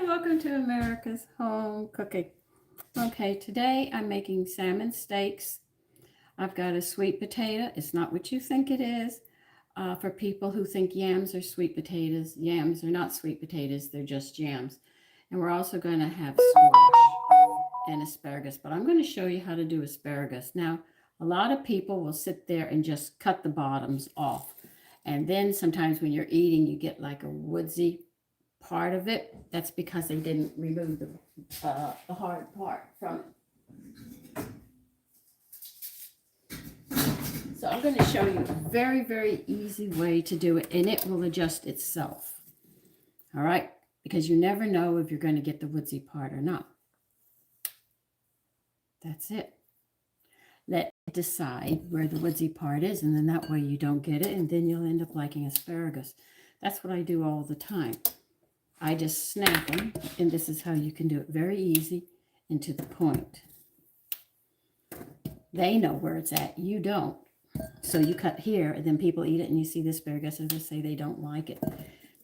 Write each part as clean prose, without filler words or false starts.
Welcome to America's Home Cooking. Okay, today I'm making salmon steaks. I've got a sweet potato. It's not what you think it is. For people who think yams are sweet potatoes, yams are not sweet potatoes, they're just yams. And we're also going to have squash and asparagus, but I'm going to show you how to do asparagus. Now, a lot of people will sit there and just cut the bottoms off. And then sometimes when you're eating, you get like a woodsy part of it. That's because they didn't remove the hard part from it. So I'm going to show you a very, very easy way to do it, and it will adjust itself. All right? Because you never know if you're going to get the woodsy part or not. That's it. Let it decide where the woodsy part is, and then that way you don't get it, and then you'll end up liking asparagus. That's what I do all the time. I just snap them, and this is how you can do it very easy and to the point. They know where it's at. You don't. So you cut here, and then people eat it, and you see the asparagus, and they say they don't like it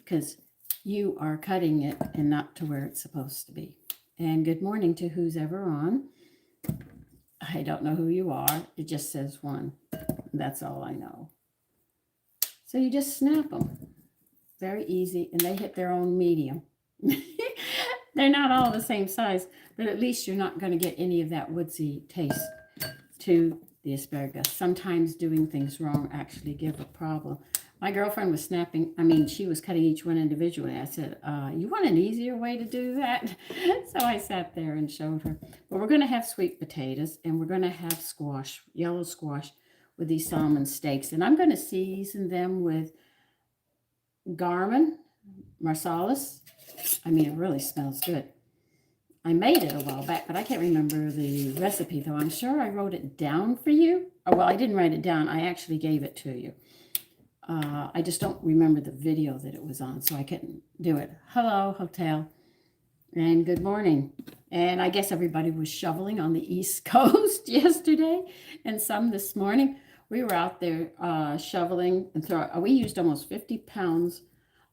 because you are cutting it and not to where it's supposed to be. And good morning to who's ever on. I don't know who you are. It just says one. That's all I know. So you just snap them. Very easy, and they hit their own medium. They're not all the same size, but at least you're not going to get any of that woodsy taste to the asparagus. Sometimes doing things wrong actually give a problem. My girlfriend was she was cutting each one individually. I said, you want an easier way to do that? So I sat there and showed her. But we're going to have sweet potatoes, and we're going to have squash, yellow squash, with these salmon steaks. And I'm going to season them with garum, marsalis. It really smells good. I made it a while back, but I can't remember the recipe, though. I'm sure I wrote it down for you. Oh, well, I didn't write it down. I actually gave it to you. I just don't remember the video that it was on, so I couldn't do it. Hello, hotel, and good morning. And I guess everybody was shoveling on the East Coast yesterday, and some this morning. We were out there shoveling and we used almost 50 pounds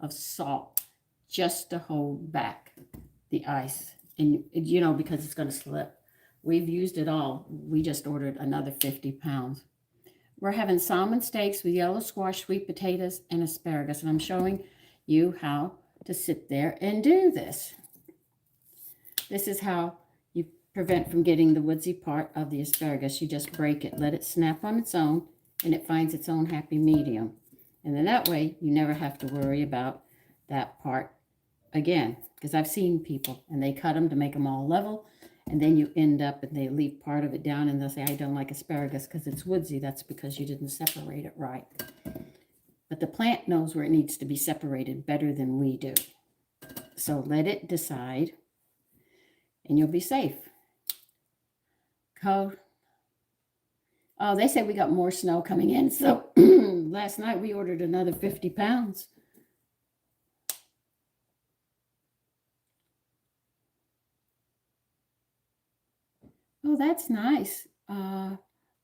of salt just to hold back the ice. And, because it's going to slip. We've used it all. We just ordered another 50 pounds. We're having salmon steaks with yellow squash, sweet potatoes, and asparagus. And I'm showing you how to sit there and do this. This is how you prevent from getting the woodsy part of the asparagus. You just break it, let it snap on its own, and it finds its own happy medium. And then that way, you never have to worry about that part again. Because I've seen people, and they cut them to make them all level, and then you end up, and they leave part of it down, and they'll say, I don't like asparagus because it's woodsy. That's because you didn't separate it right. But the plant knows where it needs to be separated better than we do. So let it decide, and you'll be safe. Oh, they said we got more snow coming in. So last night we ordered another 50 pounds. Oh, that's nice.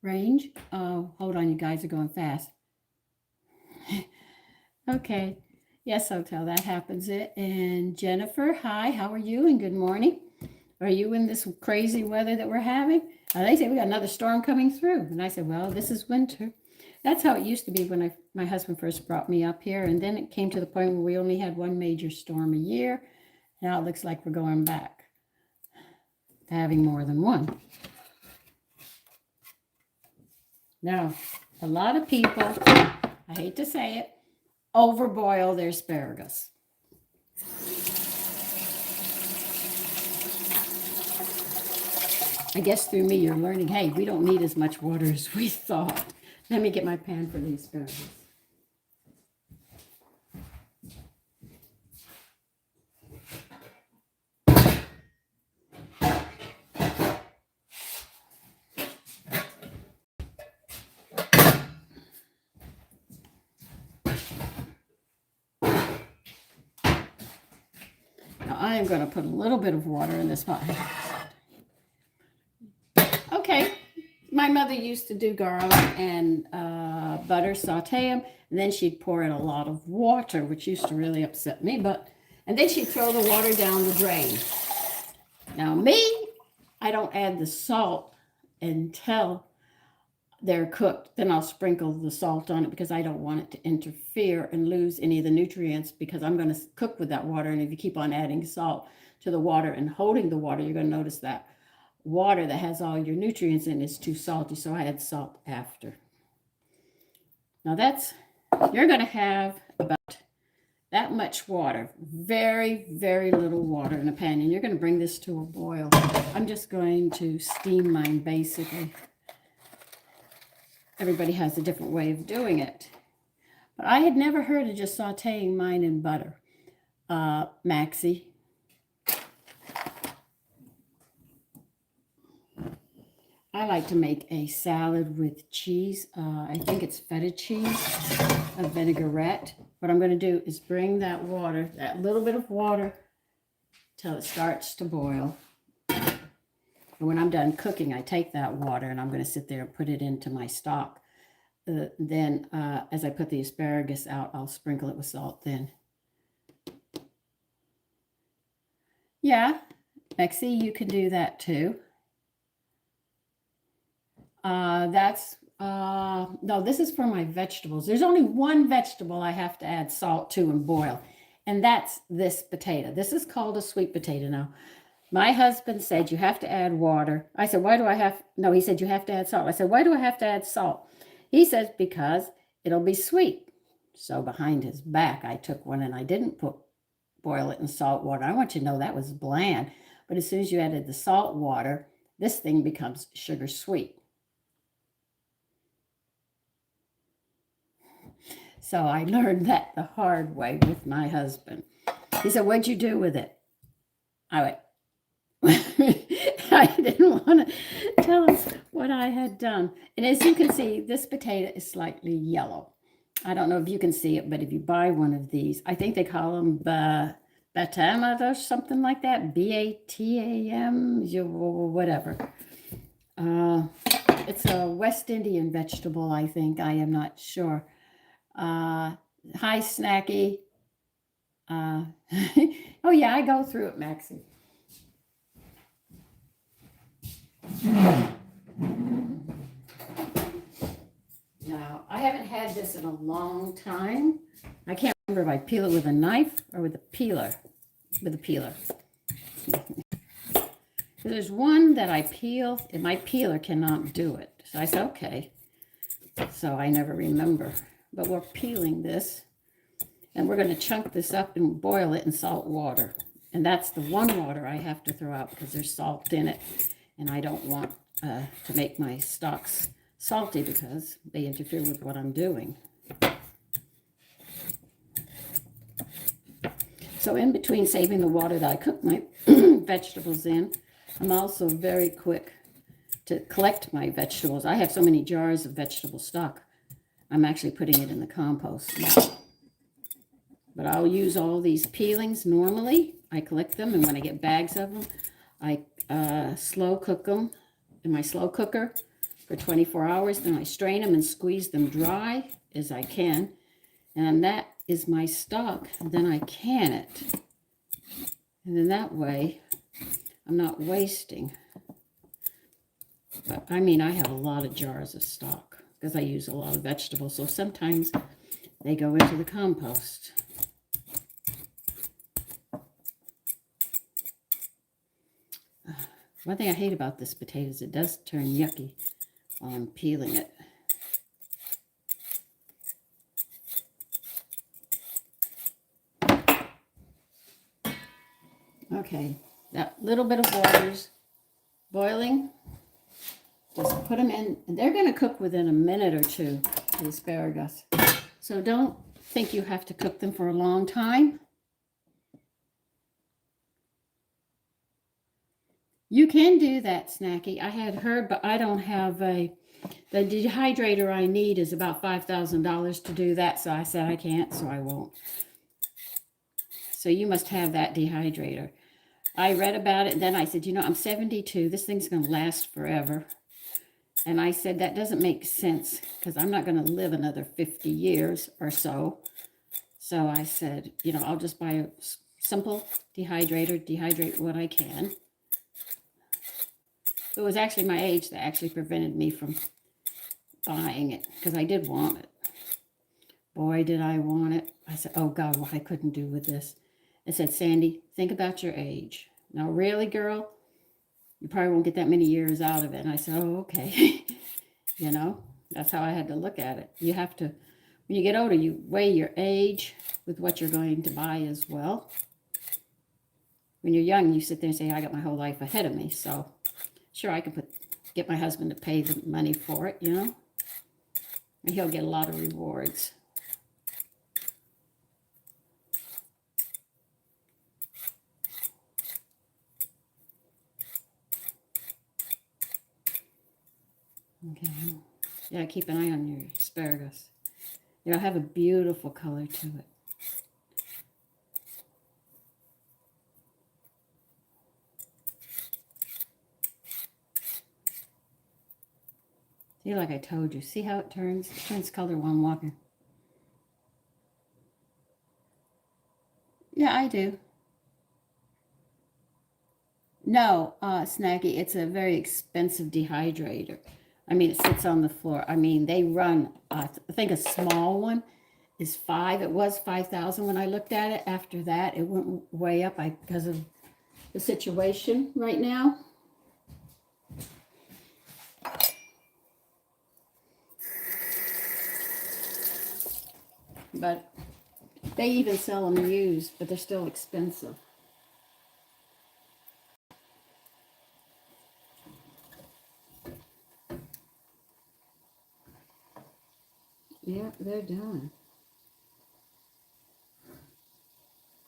Range. Oh, hold on, you guys are going fast. Okay. Yes, hotel, that happens. And Jennifer, hi, how are you? And good morning. Are you in this crazy weather that we're having? They say we got another storm coming through. And I said, well, this is winter. That's how it used to be when my husband first brought me up here. And then it came to the point where we only had one major storm a year. Now it looks like we're going back to having more than one. Now, a lot of people, I hate to say it, overboil their asparagus. I guess through me, you're learning, hey, we don't need as much water as we thought. Let me get my pan for the asparagus. Now, I am going to put a little bit of water in this pot. Okay, my mother used to do garlic and butter, saute them, and then she'd pour in a lot of water, which used to really upset me, but And then she'd throw the water down the drain. Now me, I don't add the salt until they're cooked. Then I'll sprinkle the salt on it because I don't want it to interfere and lose any of the nutrients, because I'm going to cook with that water. And if you keep on adding salt to the water and holding the water, you're going to notice that water that has all your nutrients in is too salty. So I add salt after. Now you're going to have about that much water, very, very little water in a pan. And you're going to bring this to a boil. I'm just going to steam mine basically. Everybody has a different way of doing it. But I had never heard of just sauteing mine in butter. Maxie. I like to make a salad with cheese. I think it's feta cheese, a vinaigrette. What I'm going to do is bring that water, that little bit of water, till it starts to boil. And when I'm done cooking, I take that water and I'm going to sit there and put it into my stock. Then as I put the asparagus out, I'll sprinkle it with salt then. Yeah, Maxie, you can do that too. No, this is for my vegetables. There's only one vegetable I have to add salt to and boil, and that's this potato. This is called a sweet potato. Now, my husband said you have to add water. I said, why do I have, no, he said you have to add salt. I said, why do I have to add salt? He says, because it'll be sweet. So behind his back, I took one and I didn't boil it in salt water. I want you to know that was bland. But as soon as you added the salt water, this thing becomes sugar sweet. So I learned that the hard way with my husband. He said, what'd you do with it? I went, I didn't want to tell him what I had done. And as you can see, this potato is slightly yellow. I don't know if you can see it, but if you buy one of these, I think they call them batam or something like that, B-A-T-A-M, whatever. It's a West Indian vegetable, I think. I am not sure. Hi, Snacky. Oh, yeah, I go through it, Maxie. Now, I haven't had this in a long time. I can't remember if I peel it with a knife or with a peeler. With a peeler. There's one that I peel, and my peeler cannot do it. So I said, okay. So I never remember. But we're peeling this, and we're going to chunk this up and boil it in salt water. And that's the one water I have to throw out because there's salt in it. And I don't want to make my stocks salty because they interfere with what I'm doing. So in between saving the water that I cook my vegetables in, I'm also very quick to collect my vegetables. I have so many jars of vegetable stock. I'm actually putting it in the compost now. But I'll use all these peelings normally. I collect them, and when I get bags of them, I slow cook them in my slow cooker for 24 hours. Then I strain them and squeeze them dry as I can. And that is my stock. And then I can it. And then that way, I'm not wasting. But I mean, I have a lot of jars of stock because I use a lot of vegetables. So sometimes they go into the compost. One thing I hate about this potato is it does turn yucky while I'm peeling it. Okay, that little bit of water's boiling. Just put them in, and they're going to cook within a minute or two, the asparagus. So don't think you have to cook them for a long time. You can do that, Snacky. I had heard, but I don't have the dehydrator I need is about $5,000 to do that. So I said I can't, so I won't. So you must have that dehydrator. I read about it, and then I said, you know, I'm 72. This thing's going to last forever. And I said, that doesn't make sense because I'm not going to live another 50 years or so. So I said, you know, I'll just buy a simple dehydrator, dehydrate what I can. It was actually my age that actually prevented me from buying it, because I did want it. Boy, did I want it. I said, oh God, what I couldn't do with this. It said, Sandy, think about your age. Now, really, girl? You probably won't get that many years out of it. And I said, oh, okay. You know, that's how I had to look at it. You have to, when you get older, you weigh your age with what you're going to buy as well. When you're young, you sit there and say, I got my whole life ahead of me. So, sure, I can get my husband to pay the money for it, you know. And he'll get a lot of rewards. Okay. Yeah, keep an eye on your asparagus. It'll have a beautiful color to it. See, like I told you, see how it turns? It turns color while I'm walking. Yeah, I do. No, Snacky, it's a very expensive dehydrator. I mean, it sits on the floor. I mean, they run, I think a small one is it was 5,000 when I looked at it. After that, it went way up because of the situation right now. But they even sell them used, but they're still expensive. Yeah, they're done.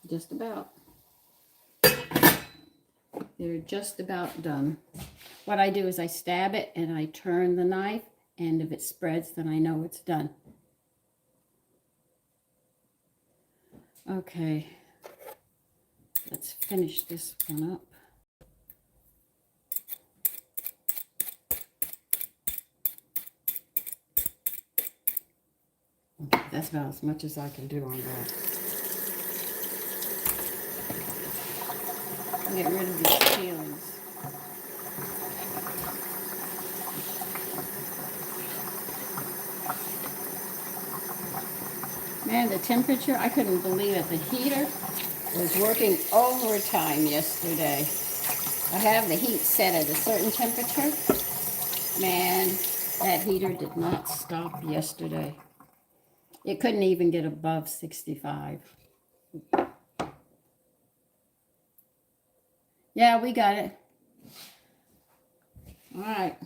Just about. They're just about done. What I do is I stab it and I turn the knife, and if it spreads, then I know it's done. Okay, let's finish this one up. Okay, that's about as much as I can do on that. Get rid of these peelings. Man, the temperature, I couldn't believe it. The heater was working overtime yesterday. I have the heat set at a certain temperature. Man, that heater did not stop yesterday. It couldn't even get above 65. Yeah, we got it. All right.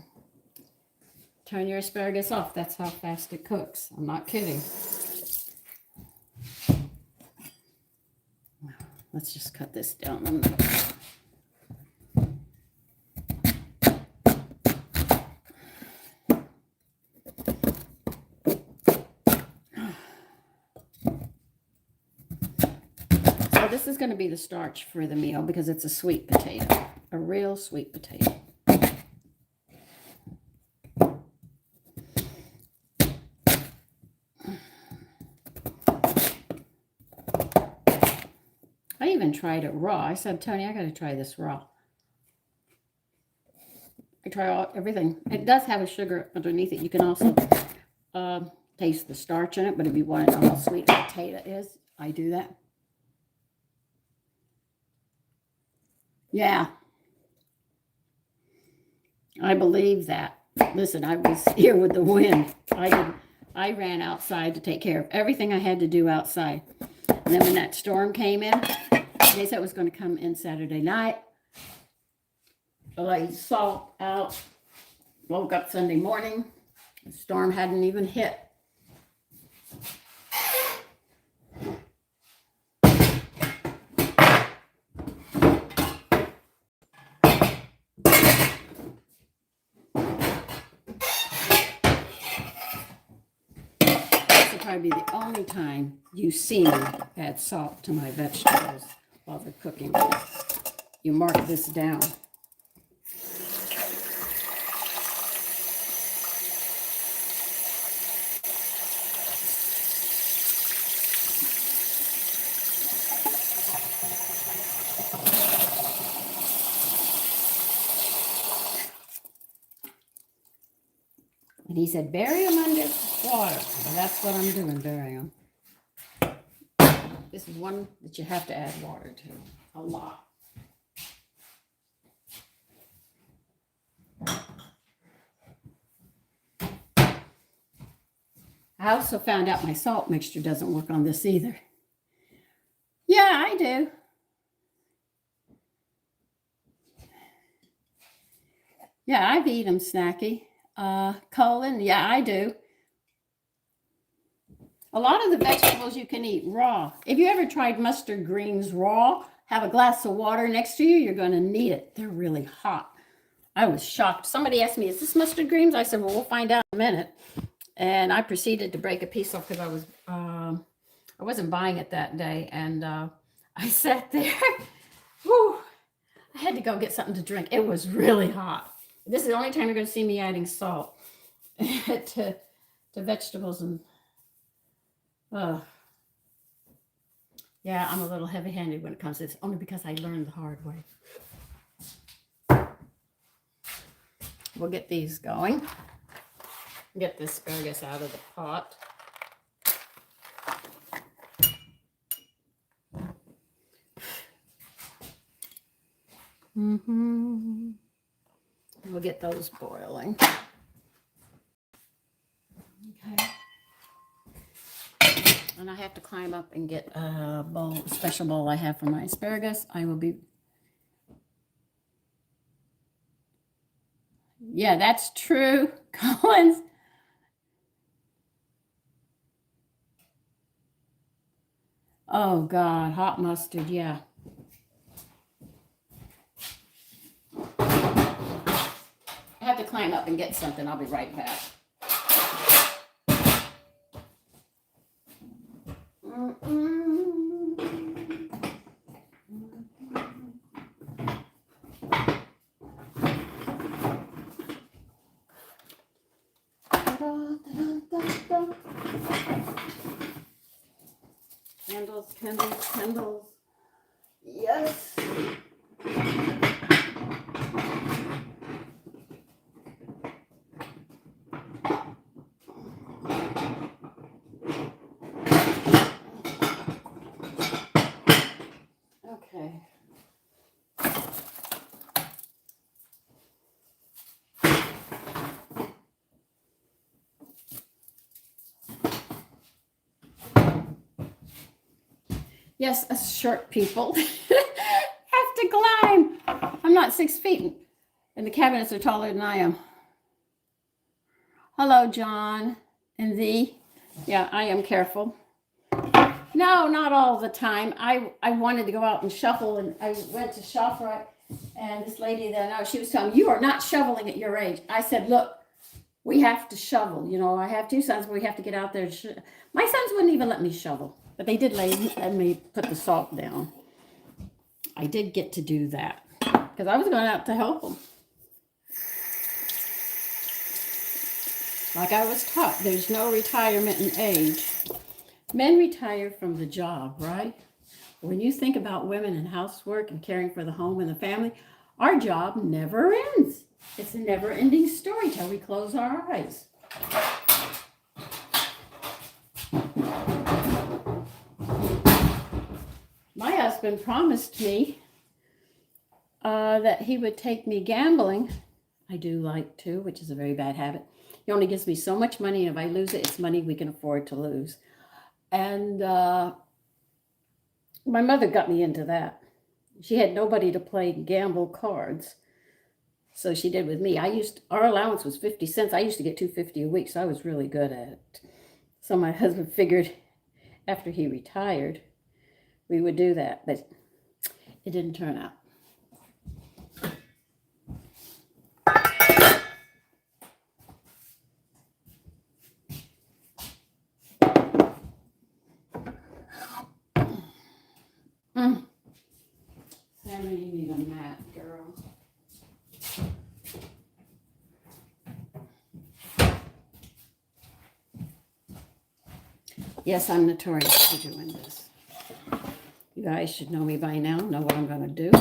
Turn your asparagus off. That's how fast it cooks. I'm not kidding. Let's just cut this down a minute. So this is going to be the starch for the meal because it's a sweet potato, a real sweet potato. I even tried it raw. I said, Tony, I got to try this raw. I try everything. It does have a sugar underneath it. You can also taste the starch in it, but if you want to know how sweet a potato is, I do that. Yeah. I believe that. Listen, I was here with the wind. I ran outside to take care of everything I had to do outside. And then when that storm came in, they said it was going to come in Saturday night. I laid salt out. Woke up Sunday morning. The storm hadn't even hit. This will probably be the only time you see me add salt to my vegetables while they're cooking. You mark this down. he said, bury them under water. So that's what I'm doing, bury them. This is one that you have to add water to. A lot. I also found out my salt mixture doesn't work on this either. Yeah, I do. Yeah, I've eaten them, Snacky. Colin, yeah, I do. A lot of the vegetables you can eat raw. If you ever tried mustard greens raw, have a glass of water next to you, you're going to need it. They're really hot. I was shocked. Somebody asked me, is this mustard greens? I said, well, we'll find out in a minute. And I proceeded to break a piece off because I wasn't buying it that day. And I sat there. Whew, I had to go get something to drink. It was really hot. This is the only time you're going to see me adding salt to vegetables. And yeah, I'm a little heavy-handed when it comes to this, only because I learned the hard way. We'll get these going. Get the asparagus out of the pot. We'll get those boiling. Okay. And I have to climb up and get a bowl, a special bowl I have for my asparagus. I will be... Yeah, that's true, Collins. Oh, God, hot mustard, yeah. I have to climb up and get something. I'll be right back. Candles, candles, candles. Yes. Okay. Yes, us short people have to climb. I'm not 6 feet, and the cabinets are taller than I am. Hello, John and thee. Yeah, I am careful. No, not all the time. I wanted to go out and shuffle, and I went to ShopRite, and this lady that I know, she was telling me, you are not shoveling at your age. I said, look, we have to shovel. You know, I have 2 sons, but we have to get out there. My sons wouldn't even let me shovel. But they did let me put the salt down. I did get to do that because I was going out to help them. Like I was taught, there's no retirement in age. Men retire from the job, right? When you think about women and housework and caring for the home and the family, our job never ends. It's a never-ending story till we close our eyes. My husband promised me that he would take me gambling. I do like to, which is a very bad habit. He only gives me so much money, and if I lose it, it's money we can afford to lose. And my mother got me into that. She had nobody to play gamble cards, so she did with me. Our allowance was 50 cents. I used to get $2.50 a week, so I was really good at it. So my husband figured after he retired, we would do that, but it didn't turn out. Sammy, you need a mat, girl. Yes, I'm notorious for doing this. You guys should know me by now, know what I'm going to do.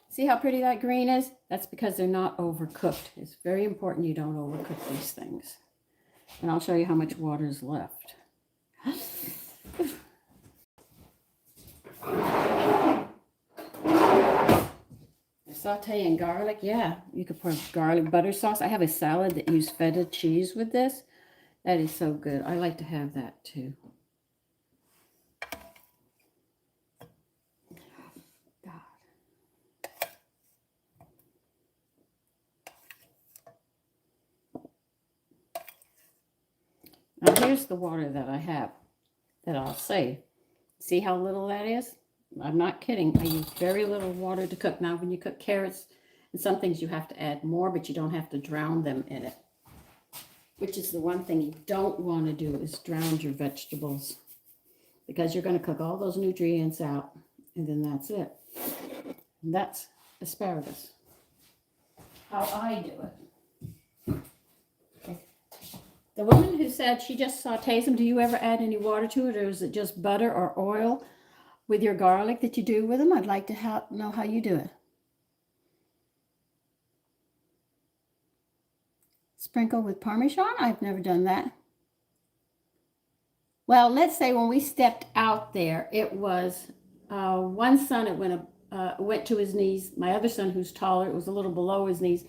See how pretty that green is? That's because they're not overcooked. It's very important you don't overcook these things. And I'll show you how much water is left. Sauteing garlic, yeah. You could put garlic butter sauce. I have a salad that used feta cheese with this. That is so good. I like to have that too. God. Now here's the water that I have that I'll save. See how little that is? I'm not kidding. I use very little water to cook. Now when you cook carrots and some things you have to add more, but you don't have to drown them in it. Which is the one thing you don't want to do is drown your vegetables. Because you're going to cook all those nutrients out and then that's it. And that's asparagus. How I do it. Okay. The woman who said she just sautés them, do you ever add any water to it, or is it just butter or oil with your garlic that you do with them? I'd like to know how you do it. Sprinkle with Parmesan? I've never done that. Well, let's say when we stepped out there, it was one son, it went to his knees. My other son, who's taller, it was a little below his knees.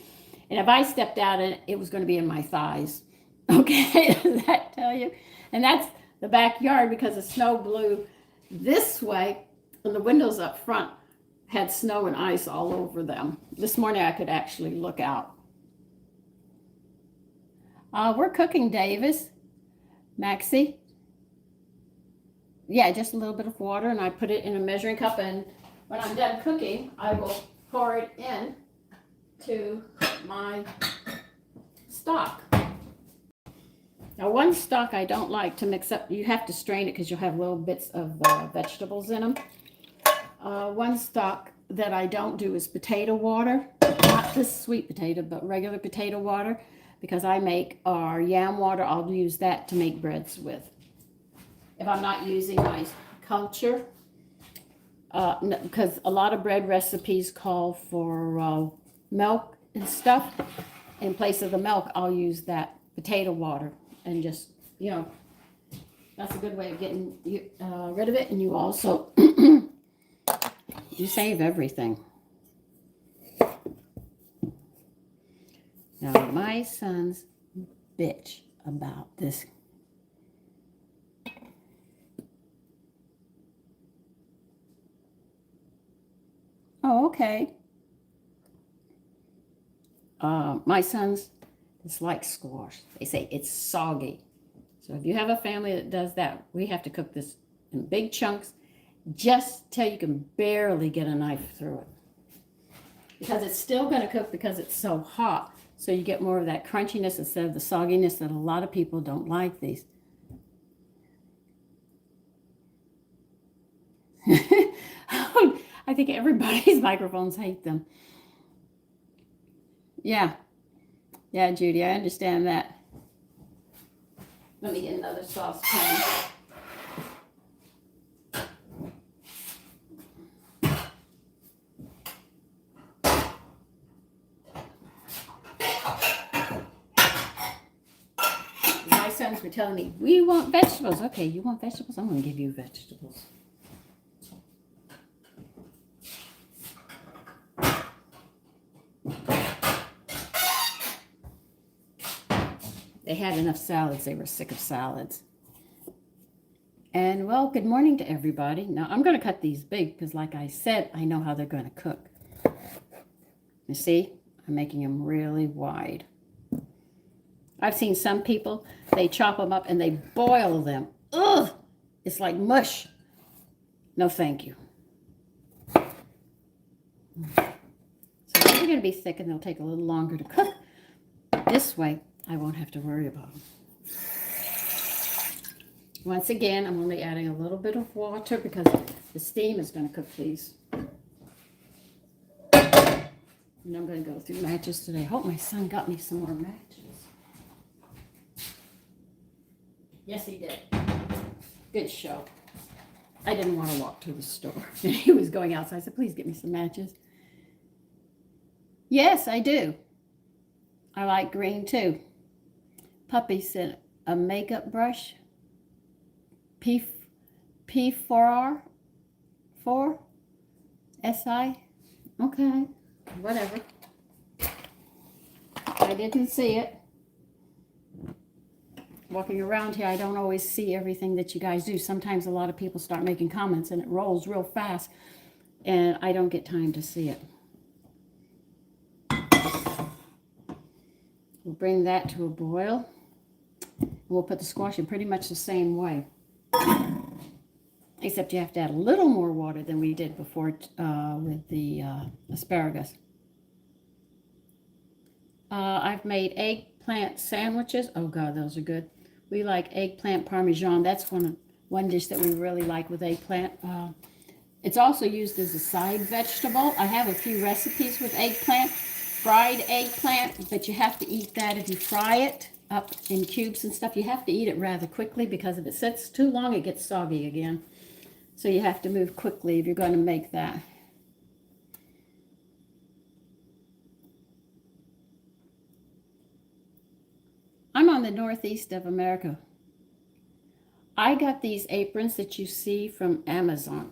And if I stepped out in it, it was going to be in my thighs. Okay, does that tell you? And that's the backyard because the snow blew this way and the windows up front had snow and ice all over them. This morning I could actually look out. We're cooking, Davis. Maxie. Yeah, just a little bit of water, and I put it in a measuring cup, and when I'm done cooking, I will pour it in to my stock. Now, one stock I don't like to mix up. You have to strain it because you'll have little bits of vegetables in them. One stock that I don't do is potato water. Not this sweet potato, but regular potato water. Because I make our yam water, I'll use that to make breads with. If I'm not using my culture, because a lot of bread recipes call for milk and stuff. In place of the milk, I'll use that potato water and just, you know, that's a good way of getting rid of it. And you also, you save everything. Now, my son's bitch about this. Oh, okay. My son's dislike squash. They say it's soggy. So if you have a family that does that, we have to cook this in big chunks just till you can barely get a knife through it. Because it's still going to cook because it's so hot. So you get more of that crunchiness instead of the sogginess that a lot of people don't like these. I think everybody's microphones hate them. Yeah. Yeah, Judy, I understand that. Let me get another saucepan. My sons were telling me, we want vegetables. Okay, you want vegetables? I'm going to give you vegetables. They had enough salads. They were sick of salads. And, well, good morning to everybody. Now, I'm going to cut these big because, like I said, I know how they're going to cook. You see? I'm making them really wide. I've seen some people, they chop them up and they boil them. Ugh! It's like mush. No, thank you. So they're going to be thick and they'll take a little longer to cook. This way, I won't have to worry about them. Once again, I'm only adding a little bit of water because the steam is going to cook these. And I'm going to go through matches today. I hope my son got me some more matches. Yes, he did. Good show. I didn't want to walk to the store. He was going outside. I said, please get me some matches. Yes, I do. I like green too. Puppy said, a makeup brush. P P4R 4 SI. Okay, whatever. I didn't see it. Walking around here, I don't always see everything that you guys do. Sometimes a lot of people start making comments and it rolls real fast, and I don't get time to see it. We'll bring that to a boil. We'll put the squash in pretty much the same way, except you have to add a little more water than we did before with the asparagus. I've made eggplant sandwiches. Oh God, those are good. We like eggplant parmesan. That's one dish that we really like with eggplant. It's also used as a side vegetable. I have a few recipes with eggplant, fried eggplant, but you have to eat that if you fry it up in cubes and stuff. You have to eat it rather quickly because if it sits too long, it gets soggy again. So you have to move quickly if you're going to make that. I'm on the northeast of America. I got these aprons that you see from Amazon.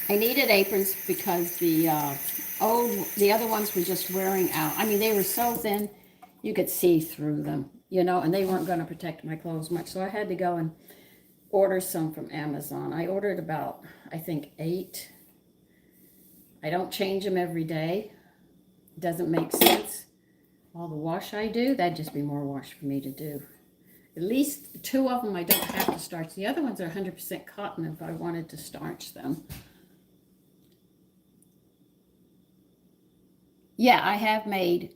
I needed aprons because the other ones were just wearing out. I mean, they were so thin, you could see through them, you know, and they weren't going to protect my clothes much. So I had to go and order some from Amazon. I ordered about, I think, 8. I don't change them every day. It doesn't make sense. All the wash I do, that'd just be more wash for me to do. At least 2 of them I don't have to starch. The other ones are 100% cotton if I wanted to starch them. Yeah, I have made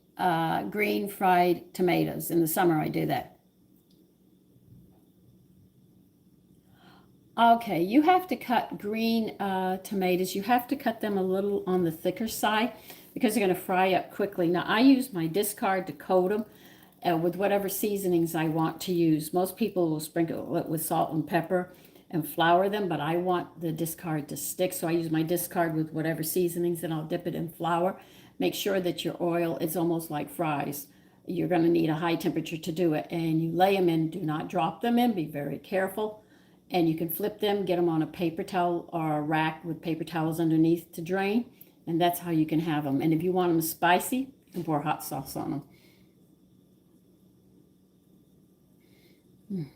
green fried tomatoes. In the summer I do that. Okay, you have to cut green tomatoes. You have to cut them a little on the thicker side because they're going to fry up quickly. Now, I use my discard to coat them with whatever seasonings I want to use. Most people will sprinkle it with salt and pepper and flour them, but I want the discard to stick, so I use my discard with whatever seasonings, and I'll dip it in flour. Make sure that your oil is almost like fries. You're going to need a high temperature to do it, and you lay them in. Do not drop them in. Be very careful. And you can flip them, get them on a paper towel or a rack with paper towels underneath to drain. And that's how you can have them. And if you want them spicy, you can pour hot sauce on them.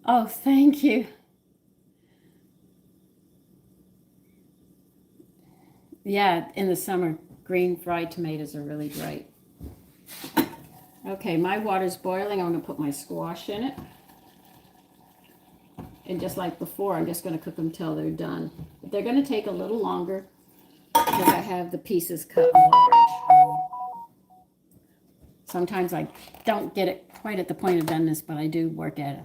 Oh, thank you. Yeah, in the summer, green fried tomatoes are really great. Okay, my water's boiling. I'm going to put my squash in it. And just like before, I'm just going to cook them till they're done. But they're going to take a little longer because I have the pieces cut large. Sometimes I don't get it quite at the point of doneness, but I do work at it.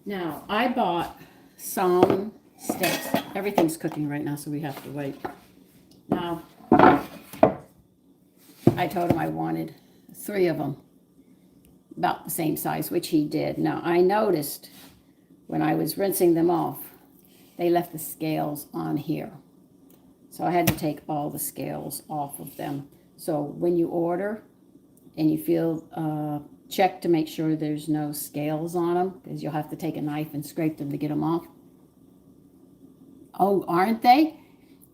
Now, I bought Salmon steaks. Everything's cooking right now, so we have to wait. Now, I told him I wanted 3 of them, about the same size, which he did. Now, I noticed when I was rinsing them off, they left the scales on here. So I had to take all the scales off of them. So when you order and you feel, check to make sure there's no scales on them, because you'll have to take a knife and scrape them to get them off. Oh, aren't they?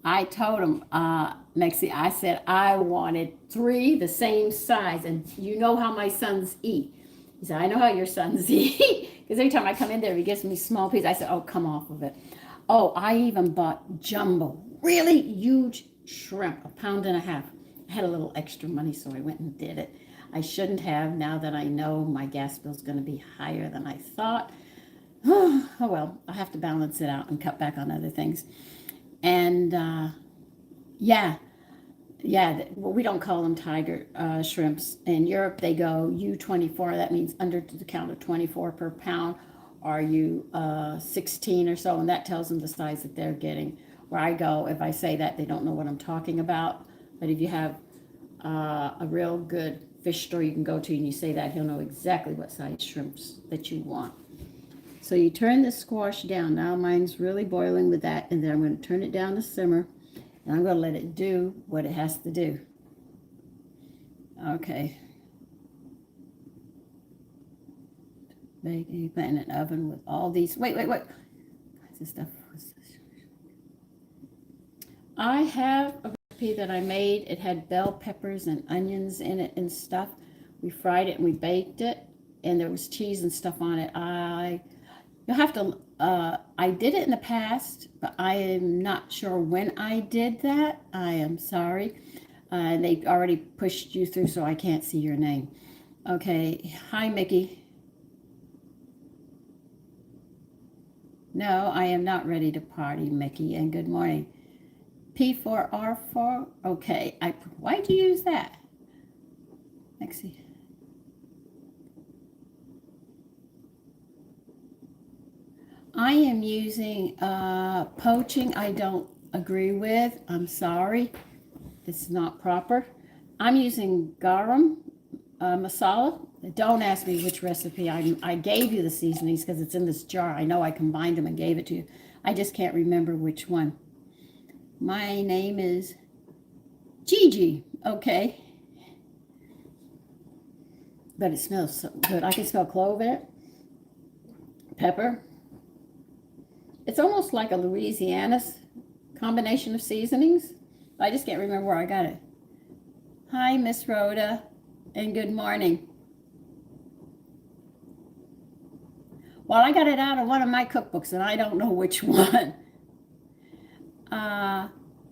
I told him, Mexi, I said I wanted 3 the same size, and you know how my sons eat. He said, I know how your sons eat, because every time I come in there, he gives me small pieces. I said, oh, come off of it. Oh, I even bought jumbo, really huge shrimp, 1.5 pounds. I had a little extra money, so I went and did it. I shouldn't have, now that I know my gas bill's going to be higher than I thought. Oh, well, I'll have to balance it out and cut back on other things. And yeah, well, we don't call them tiger shrimps. In Europe, they go U24. That means under the count of 24 per pound, or U16 or so, and that tells them the size that they're getting. Where I go, if I say that, they don't know what I'm talking about. But if you have a real good fish store you can go to and you say that, he'll know exactly what size shrimps that you want. So you turn the squash down. Now mine's really boiling with that, and then I'm going to turn it down to simmer, and I'm going to let it do what it has to do. Okay. Baking in an oven with all these. Wait. This stuff. I have a recipe that I made. It had bell peppers and onions in it and stuff. We fried it and we baked it, and there was cheese and stuff on it. You'll have to. I did it in the past, but I am not sure when I did that. I am sorry. They already pushed you through, so I can't see your name. Okay. Hi, Mickey. No, I am not ready to party, Mickey, and good morning. P4R4? Okay. Why'd you use that? Let's see. I am using poaching. I don't agree with. I'm sorry. It's not proper. I'm using garam masala. Don't ask me which recipe. I gave you the seasonings because it's in this jar. I know I combined them and gave it to you. I just can't remember which one. My name is Gigi. Okay. But it smells so good. I can smell clove in it. Pepper. It's almost like a Louisiana's combination of seasonings. I just can't remember where I got it. Hi, Miss Rhoda, and good morning. Well, I got it out of one of my cookbooks, and I don't know which one.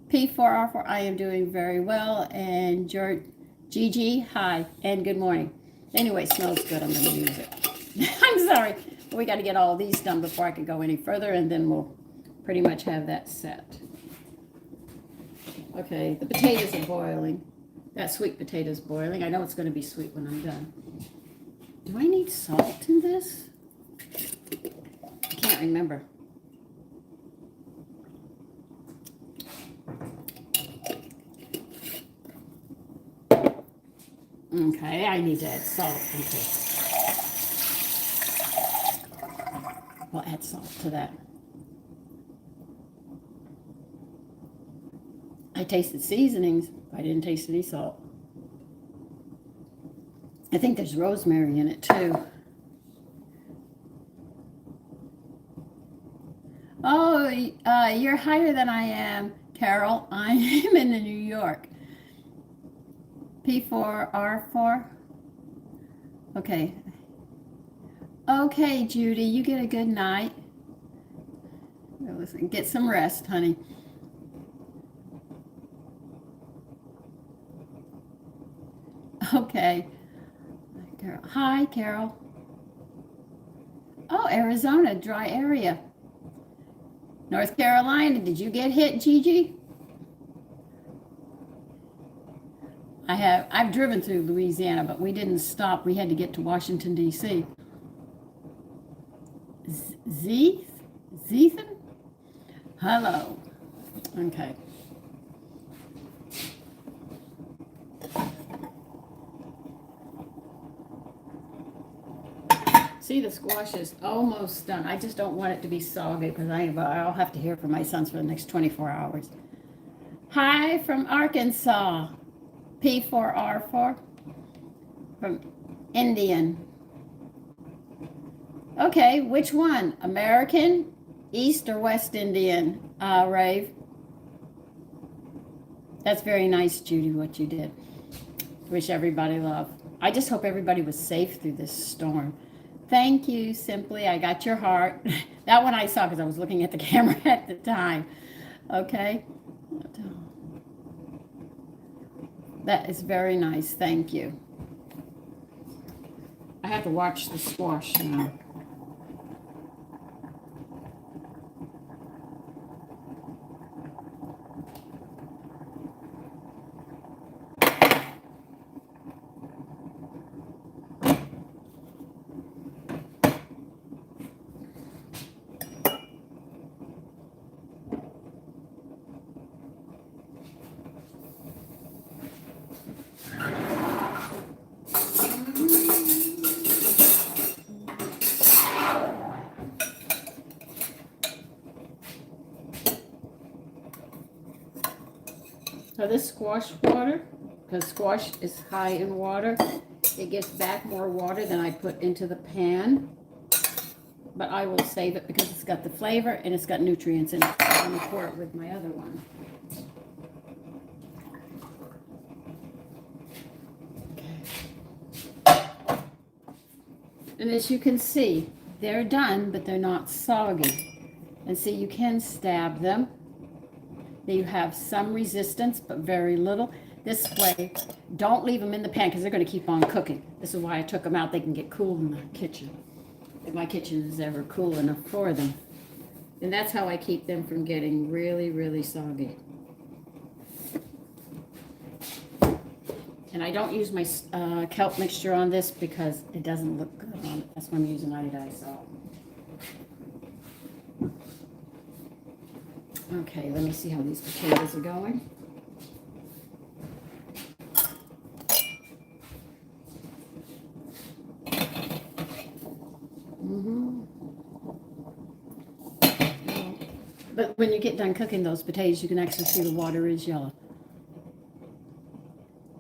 P4R4, I am doing very well. And Gigi, hi, and good morning. Anyway, it smells good. I'm going to use it. I'm sorry. We got to get all these done before I can go any further, and then we'll pretty much have that set. Okay, the potatoes are boiling. That sweet potato's boiling. I know it's going to be sweet when I'm done. Do I need salt in this? I can't remember. Okay, I need to add salt. Okay. We'll add salt to that. I tasted seasonings. I didn't taste any salt. I think there's rosemary in it too. Oh, you're higher than I am, Carol. I'm in New York. P4R4. Okay. Okay, Judy, you get a good night. Listen, get some rest, honey. Okay. Hi, Carol. Oh, Arizona, dry area. North Carolina, did you get hit, Gigi? I've driven through Louisiana, but we didn't stop. We had to get to Washington, D.C. Zethan? Hello. Okay. See, the squash is almost done. I just don't want it to be soggy because I'll have to hear from my sons for the next 24 hours. Hi from Arkansas. P4R4 from Indian. Okay, which one? American, East, or West Indian, Rave? That's very nice, Judy, what you did. Wish everybody love. I just hope everybody was safe through this storm. Thank you, Simply. I got your heart. That one I saw because I was looking at the camera at the time. Okay. That is very nice. Thank you. I have to watch the squash now. for this squash water, because squash is high in water, it gets back more water than I put into the pan. But I will save it because it's got the flavor and it's got nutrients in it. I'm going to pour it with my other one. Okay. And as you can see, they're done, but they're not soggy. And see, you can stab them. You have some resistance, but very little. This way, don't leave them in the pan because they're going to keep on cooking. This is why I took them out. They can get cool in the kitchen. If my kitchen is ever cool enough for them. And that's how I keep them from getting really, really soggy. And I don't use my kelp mixture on this because it doesn't look good on it. That's why I'm using iodized salt. Okay, let me see how these potatoes are going. But when you get done cooking those potatoes, you can actually see the water is yellow.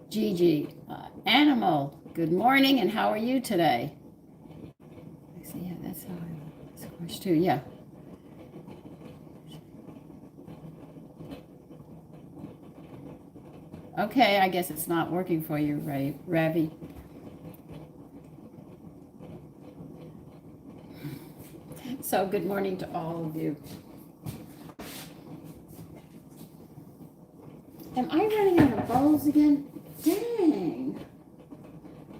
Gigi, Animal, good morning, and how are you today? I see, yeah, that's how I squish too, yeah. Okay, I guess it's not working for you, Ravi. So good morning to all of you. Am I running out of bowls again? Dang.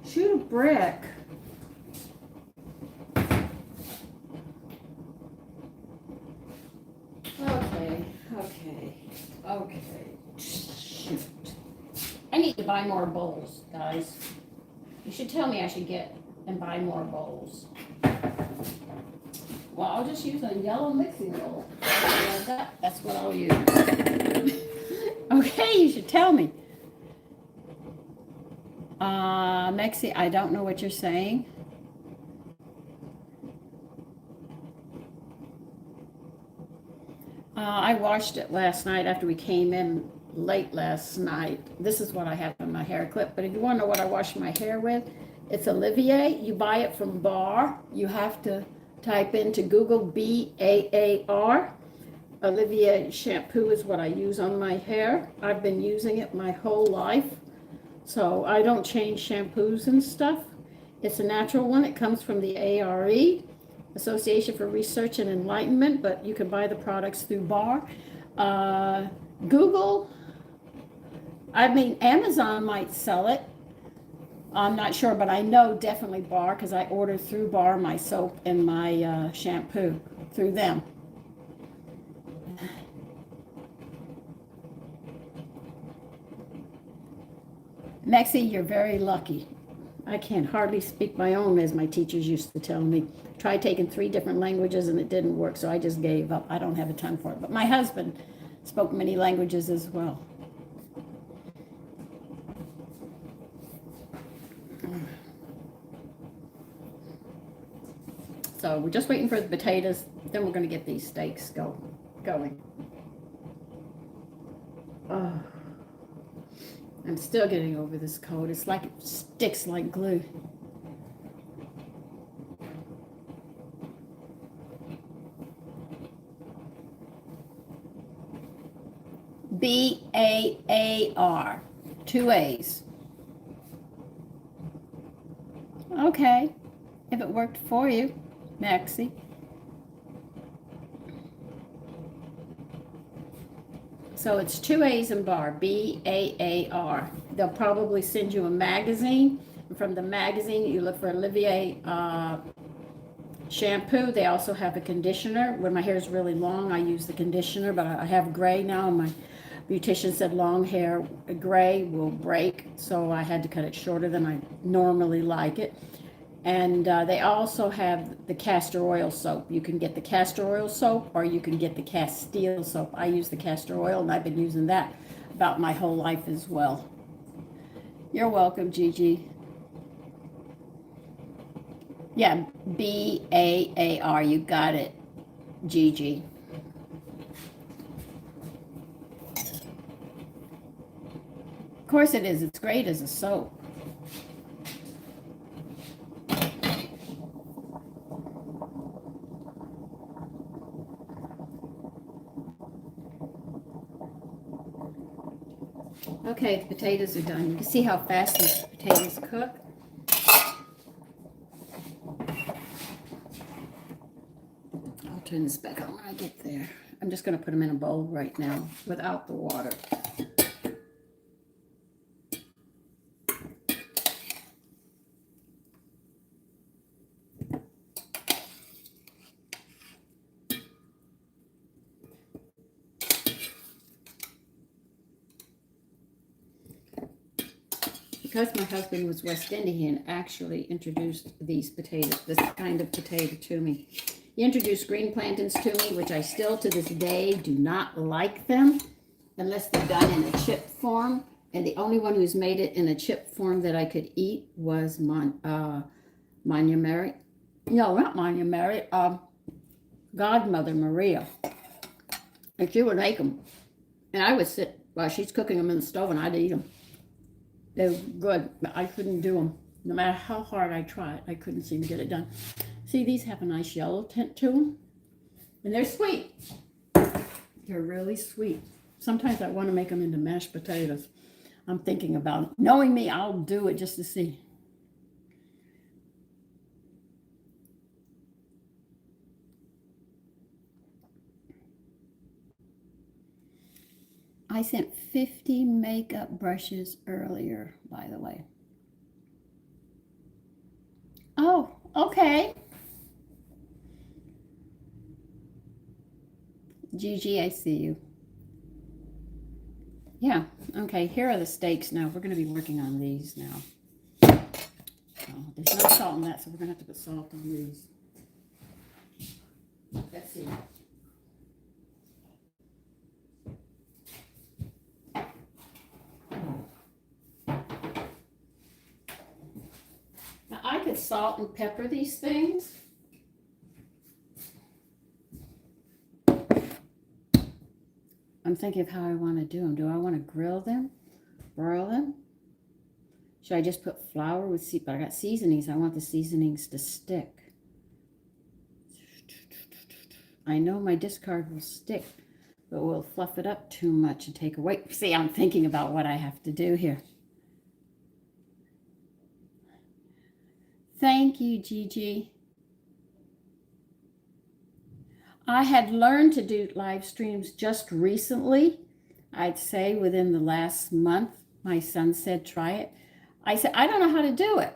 Shoot a brick. Okay. Shoot. I need to buy more bowls, guys. You should tell me I should get and buy more bowls. Well, I'll just use a yellow mixing bowl. That's what I'll use. Okay, you should tell me. Mexi, I don't know what you're saying. I washed it last night after we came in late last night. This is what I have in my hair clip. But if you want to know what I wash my hair with, it's Olivier. You buy it from Bar. You have to type into Google BAAR. Olivier shampoo is what I use on my hair. I've been using it my whole life. So I don't change shampoos and stuff. It's a natural one. It comes from the ARE, Association for Research and Enlightenment, but you can buy the products through Bar. Google, Amazon might sell it. I'm not sure, but I know definitely Bar because I order through Bar my soap and my shampoo through them. Mexi, you're very lucky. I can hardly speak my own, as my teachers used to tell me. Tried taking 3 different languages and it didn't work, so I just gave up. I don't have a tongue for it. But my husband spoke many languages as well. So we're just waiting for the potatoes, then we're going to get these steaks going. Oh. I'm still getting over this cold. It's like it sticks like glue. BAAR, 2 A's. Okay, if it worked for you, Maxie. So it's 2 A's in Bar, BAAR. They'll probably send you a magazine. And from the magazine, you look for Olivier shampoo. They also have a conditioner. When my hair is really long, I use the conditioner, but I have gray now, and my beautician said long hair gray will break, so I had to cut it shorter than I normally like it. And they also have the castor oil soap. You can get the castor oil soap or you can get the Castile soap. I use the castor oil and I've been using that about my whole life as well. You're welcome, Gigi. Yeah, BAAR, you got it, Gigi. course it is. It's great as a soap. Okay, the potatoes are done. You can see how fast these potatoes cook. I'll turn this back on when I get there. I'm just going to put them in a bowl right now without the water. Because my husband was West Indian, actually introduced these potatoes, this kind of potato to me. He introduced green plantains to me, which I still to this day do not like them unless they're done in a chip form. And the only one who's made it in a chip form that I could eat was Monument. No, not Monument. Godmother Maria. And she would make them. And I would sit while she's cooking them in the stove and I'd eat them. They were good, but I couldn't do them. No matter how hard I tried, I couldn't seem to get it done. See, these have a nice yellow tint to them. And they're sweet. They're really sweet. Sometimes I want to make them into mashed potatoes. I'm thinking about it. Knowing me, I'll do it just to see. I sent 50 makeup brushes earlier, by the way. Oh, okay. Gigi, I see you. Yeah, okay, here are the steaks now. We're going to be working on these now. Oh, there's no salt in that, so we're going to have to put salt on these. Let's see. Now, I could salt and pepper these things. I'm thinking of how I want to do them. Do I want to grill them? Broil them? Should I just put flour with but I got seasonings. I want the seasonings to stick. I know my discard will stick, but we'll fluff it up too much and take away. See, I'm thinking about what I have to do here. Thank you, Gigi. I had learned to do live streams just recently. I'd say within the last month. My son said, try it. I said, I don't know how to do it.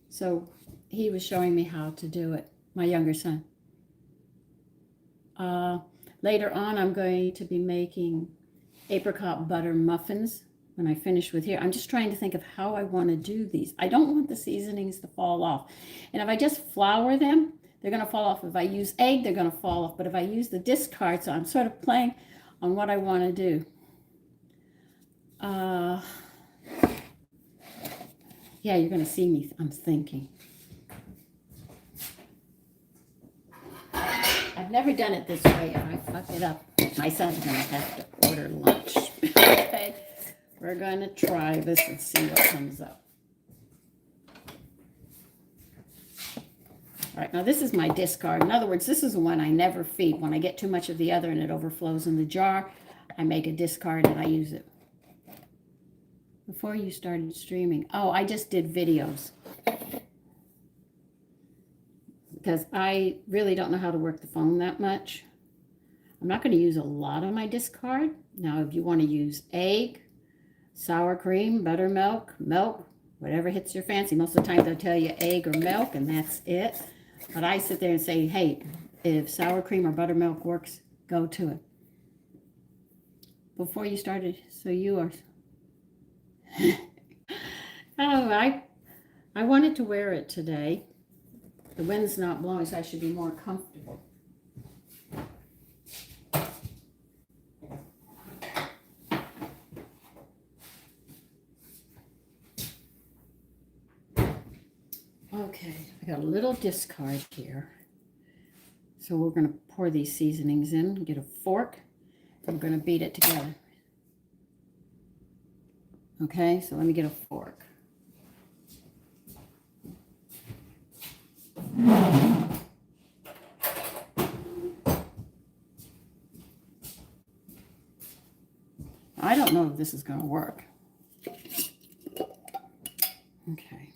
So he was showing me how to do it, my younger son. Later on, I'm going to be making apricot butter muffins when I finish with here. I'm just trying to think of how I want to do these. I don't want the seasonings to fall off. And if I just flour them, they're going to fall off. If I use egg, they're going to fall off. But if I use the discard, so I'm sort of playing on what I want to do. Yeah, you're going to see me. I'm thinking. I've never done it this way. If I fuck it up, my son's going to have to order lunch. Okay, we're going to try this and see what comes up. All right, now this is my discard. In other words, this is the one I never feed. When I get too much of the other and it overflows in the jar, I make a discard and I use it. Before you started streaming, oh, I just did videos. Because I really don't know how to work the phone that much. I'm not going to use a lot of my discard. Now, if you want to use egg, sour cream, buttermilk, milk, whatever hits your fancy. Most of the time they'll tell you egg or milk, and that's it. But I sit there and say, hey, if sour cream or buttermilk works, go to it. Before you started, so you are... Oh, I wanted to wear it today. The wind's not blowing, so I should be more comfortable. Okay, I got a little discard here. So we're going to pour these seasonings in, get a fork. I'm going to beat it together. Okay, so let me get a fork. I don't know if this is going to work. Okay.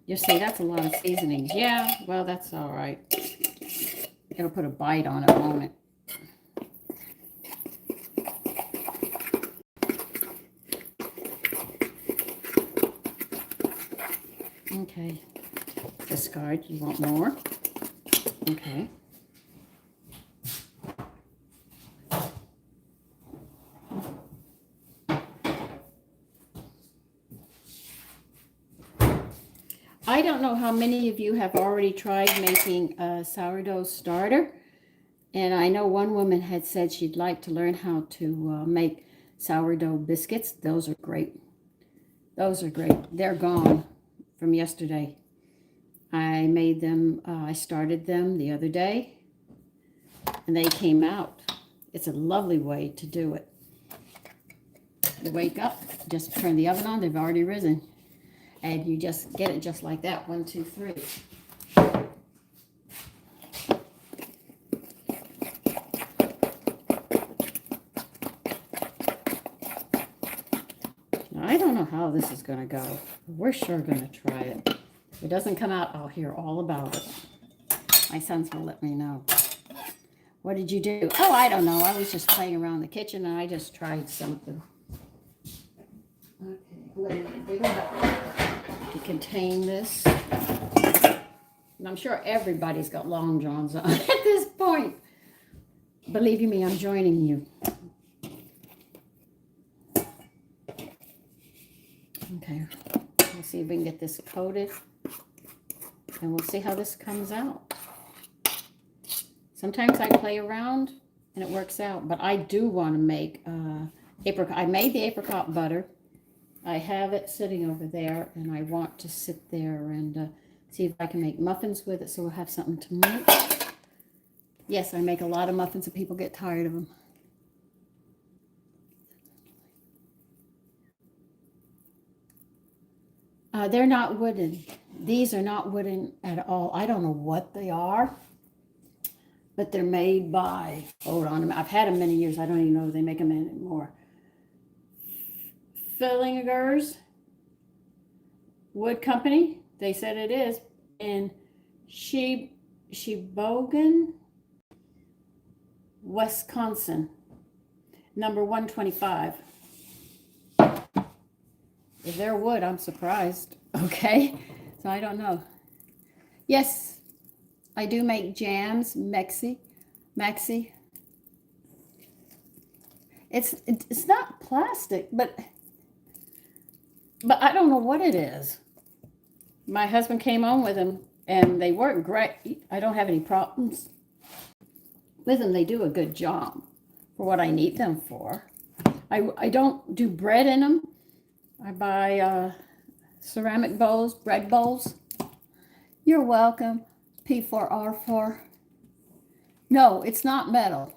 You say that's a lot of seasonings. Yeah, well, that's all right. It'll put a bite on it, won't it? Okay. Discard. You want more? Okay. I don't know how many of you have already tried making a sourdough starter. And I know one woman had said she'd like to learn how to make sourdough biscuits. Those are great. Those are great. They're gone from yesterday. I made them, I started them the other day, and they came out. It's a lovely way to do it. You wake up, just turn the oven on, they've already risen. And you just get it just like that, 1, 2, 3. Now, I don't know how this is going to go. We're sure going to try it. If it doesn't come out, I'll hear all about it. My sons will let me know. What did you do? Oh, I don't know. I was just playing around the kitchen and I just tried something. Okay, let me get bigger to contain this. And I'm sure everybody's got long johns on at this point. Believe you me, I'm joining you. Okay, we'll see if we can get this coated. And we'll see how this comes out. Sometimes I play around and it works out, but I do want to make apricot. I made the apricot butter. I have it sitting over there, and I want to sit there and see if I can make muffins with it, so we'll have something to make. Yes, I make a lot of muffins and people get tired of them. They're not wooden. These are not wooden at all. I don't know what they are, but they're made by, hold on, I've had them many years. I don't even know if they make them anymore. Finalizing Wood Company, they said it is, in Sheboygan, Wisconsin, number 125. If they're wood, I'm surprised. Okay, so I don't know. Yes, I do make jams, Maxi. It's not plastic, but I don't know what it is. My husband came on with them, and they work great. I don't have any problems with them. They do a good job for what I need them for. I don't do bread in them. I buy ceramic bowls, bread bowls. You're welcome. P4R4. No, it's not metal.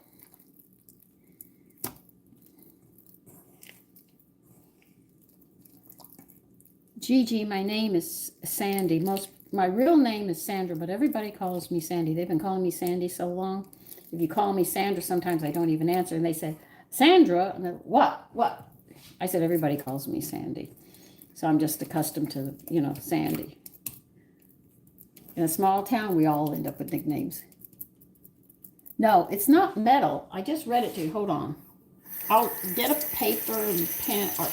Gigi, my name is Sandy. My real name is Sandra, but everybody calls me Sandy. They've been calling me Sandy so long. If you call me Sandra, sometimes I don't even answer, and they say, Sandra, and what? I said, everybody calls me Sandy. So I'm just accustomed to, Sandy. In a small town, we all end up with nicknames. No, it's not metal. I just read it to you. Hold on. I'll get a paper and pen or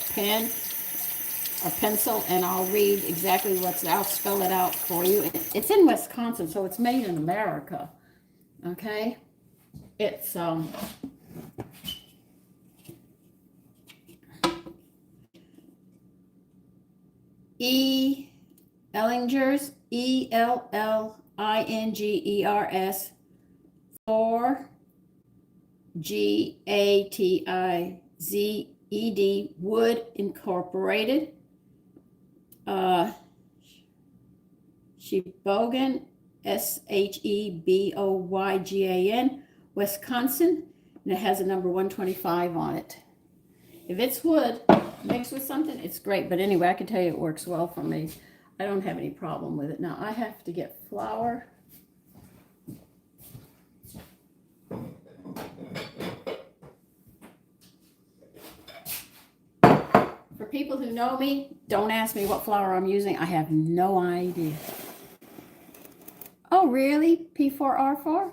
pencil, and I'll read exactly I'll spell it out for you. It's in Wisconsin, so it's made in America. Okay? It's Ellingers, Ellingers, 4 Gatized, Wood Incorporated. Sheboygan, Sheboygan, Wisconsin, and it has a number 125 on it. If it's wood mixed with something, it's great. But anyway, I can tell you it works well for me. I don't have any problem with it. Now I have to get flour. For people who know me, don't ask me what flour I'm using. I have no idea. Oh, really? P4R4?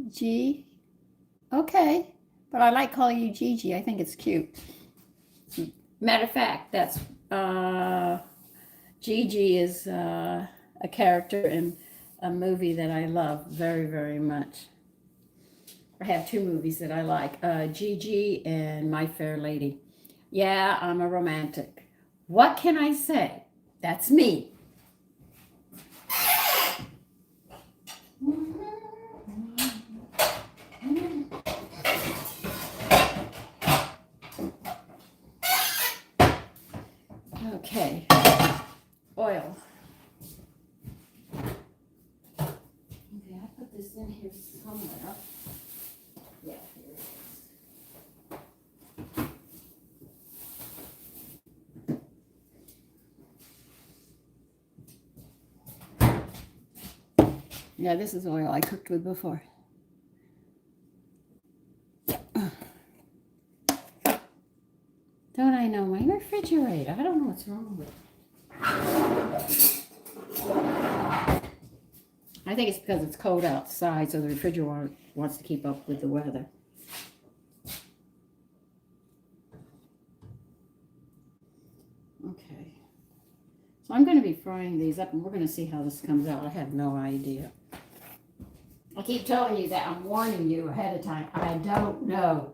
G? Okay. But I like calling you Gigi. I think it's cute. Matter of fact, that's Gigi is a character in a movie that I love very, very much. I have two movies that I like, Gigi and My Fair Lady. Yeah, I'm a romantic. What can I say? That's me. Okay, oil. Okay, I put this in here somewhere. Yeah, here it is. Yeah, this is oil I cooked with before. Don't I know my refrigerator? I don't know what's wrong with it. I think it's because it's cold outside, so the refrigerator wants to keep up with the weather. Okay. So I'm going to be frying these up, and we're going to see how this comes out. I have no idea. I keep telling you that. I'm warning you ahead of time. I don't know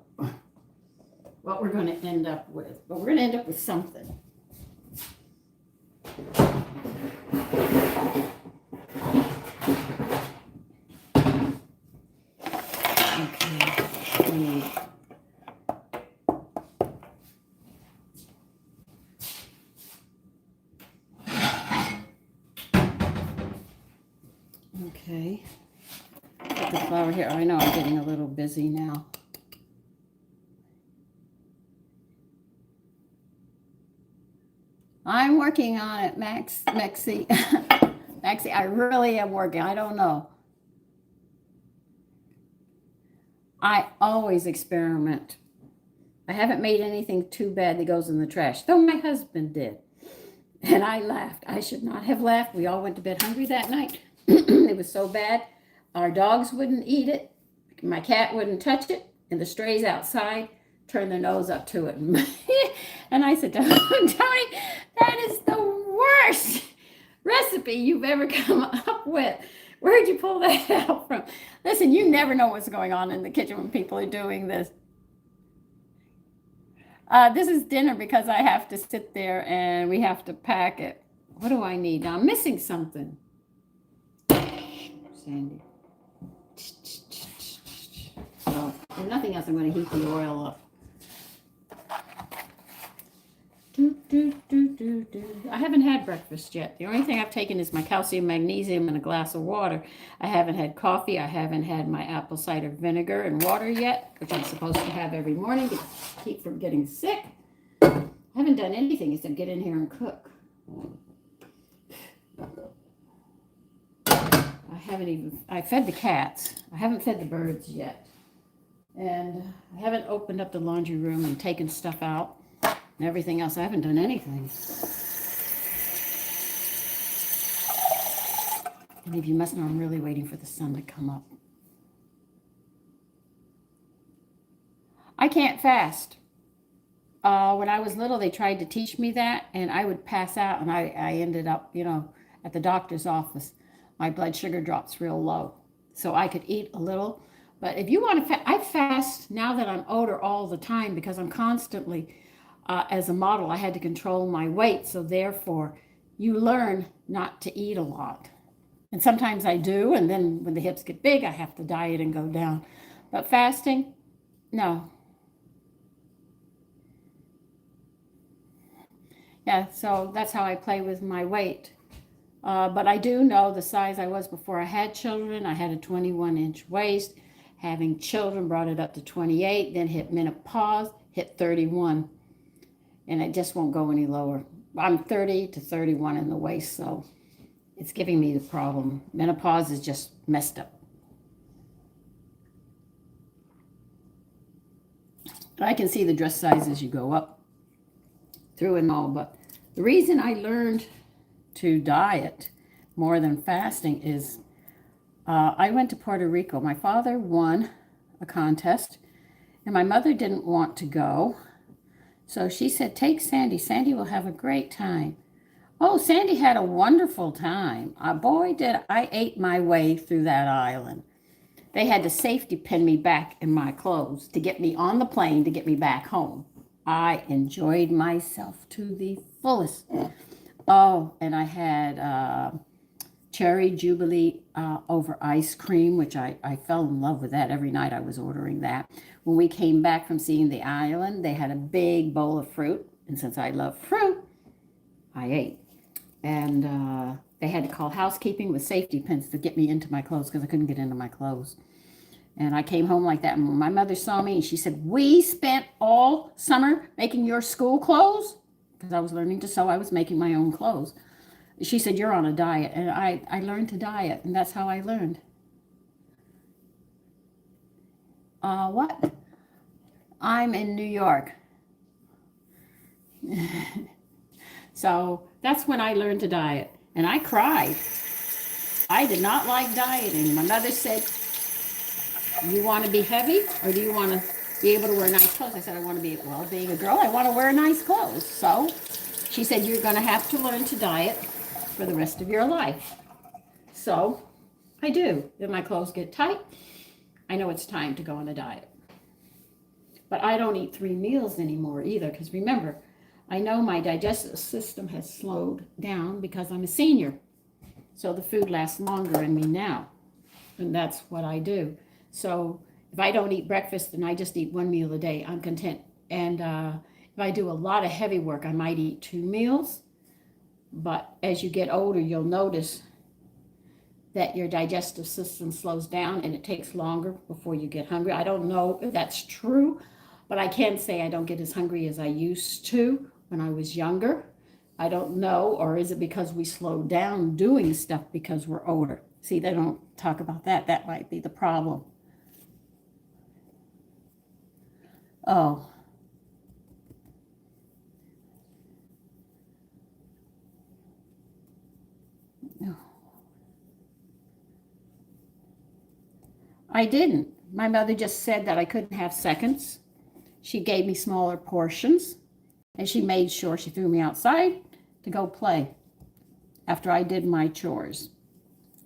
what we're going to end up with, but we're going to end up with something. Okay. Put the flour here. I know I'm getting a little busy now. I'm working on it, Maxie. Maxie, I really am working. I don't know. I always experiment. I haven't made anything too bad that goes in the trash, though my husband did. And I laughed. I should not have laughed. We all went to bed hungry that night. It was so bad. Our dogs wouldn't eat it. My cat wouldn't touch it. And the strays outside turned their nose up to it. And I said, Tony, that is the worst recipe you've ever come up with. Where'd you pull that out from? Listen, you never know what's going on in the kitchen when people are doing this. This is dinner because I have to sit there and we have to pack it. What do I need? Now I'm missing something. Sandy. So, if nothing else, I'm going to heat the oil up. I haven't had breakfast yet. The only thing I've taken is my calcium, magnesium, and a glass of water. I haven't had coffee. I haven't had my apple cider vinegar and water yet, which I'm supposed to have every morning to keep from getting sick. I haven't done anything except get in here and cook. I fed the cats. I haven't fed the birds yet. And I haven't opened up the laundry room and taken stuff out and everything else. I haven't done anything. And if you must know, I'm really waiting for the sun to come up. I can't fast. When I was little, they tried to teach me that, and I would pass out, and I ended up, at the doctor's office. My blood sugar drops real low. So I could eat a little. But if you want to fast, I fast now that I'm older all the time because I'm constantly, as a model, I had to control my weight. So therefore, you learn not to eat a lot. And sometimes I do. And then when the hips get big, I have to diet and go down. But fasting, no. Yeah, so that's how I play with my weight. But I do know the size I was before I had children. I had a 21-inch waist, Having children brought it up to 28, then hit menopause, hit 31, and it just won't go any lower. I'm 30 to 31 in the waist, so it's giving me the problem. Menopause is just messed up. I can see the dress sizes you go up through and all, but the reason I learned to diet more than fasting is I went to Puerto Rico. My father won a contest, and my mother didn't want to go. So she said, take Sandy. Sandy will have a great time. Oh, Sandy had a wonderful time. Boy, did I ate my way through that island. They had to safety pin me back in my clothes to get me on the plane to get me back home. I enjoyed myself to the fullest. Oh, and I had cherry jubilee over ice cream, which I fell in love with that. Every night I was ordering that. When we came back from seeing the island, they had a big bowl of fruit. And since I love fruit, I ate. And they had to call housekeeping with safety pins to get me into my clothes because I couldn't get into my clothes. And I came home like that. And when my mother saw me, and she said, we spent all summer making your school clothes. Because I was learning to sew, I was making my own clothes. She said, you're on a diet. And I learned to diet, and that's how I learned. What? I'm in New York. So that's when I learned to diet. And I cried. I did not like dieting. My mother said, you want to be heavy, or do you want to be able to wear nice clothes? I said, I want to be, well, being a girl, I want to wear nice clothes. So she said, you're going to have to learn to diet for the rest of your life. So I do. If my clothes get tight, I know it's time to go on a diet. But I don't eat 3 meals anymore either, because remember, I know my digestive system has slowed down because I'm a senior. So the food lasts longer in me now. And that's what I do. So if I don't eat breakfast and I just eat 1 meal a day, I'm content. And if I do a lot of heavy work, I might eat 2 meals. But as you get older, you'll notice that your digestive system slows down and it takes longer before you get hungry. I don't know if that's true, but I can say I don't get as hungry as I used to when I was younger. I don't know, or is it because we slow down doing stuff because we're older? See, they don't talk about that. That might be the problem. Oh. I didn't. My mother just said that I couldn't have seconds. She gave me smaller portions, and she made sure she threw me outside to go play after I did my chores.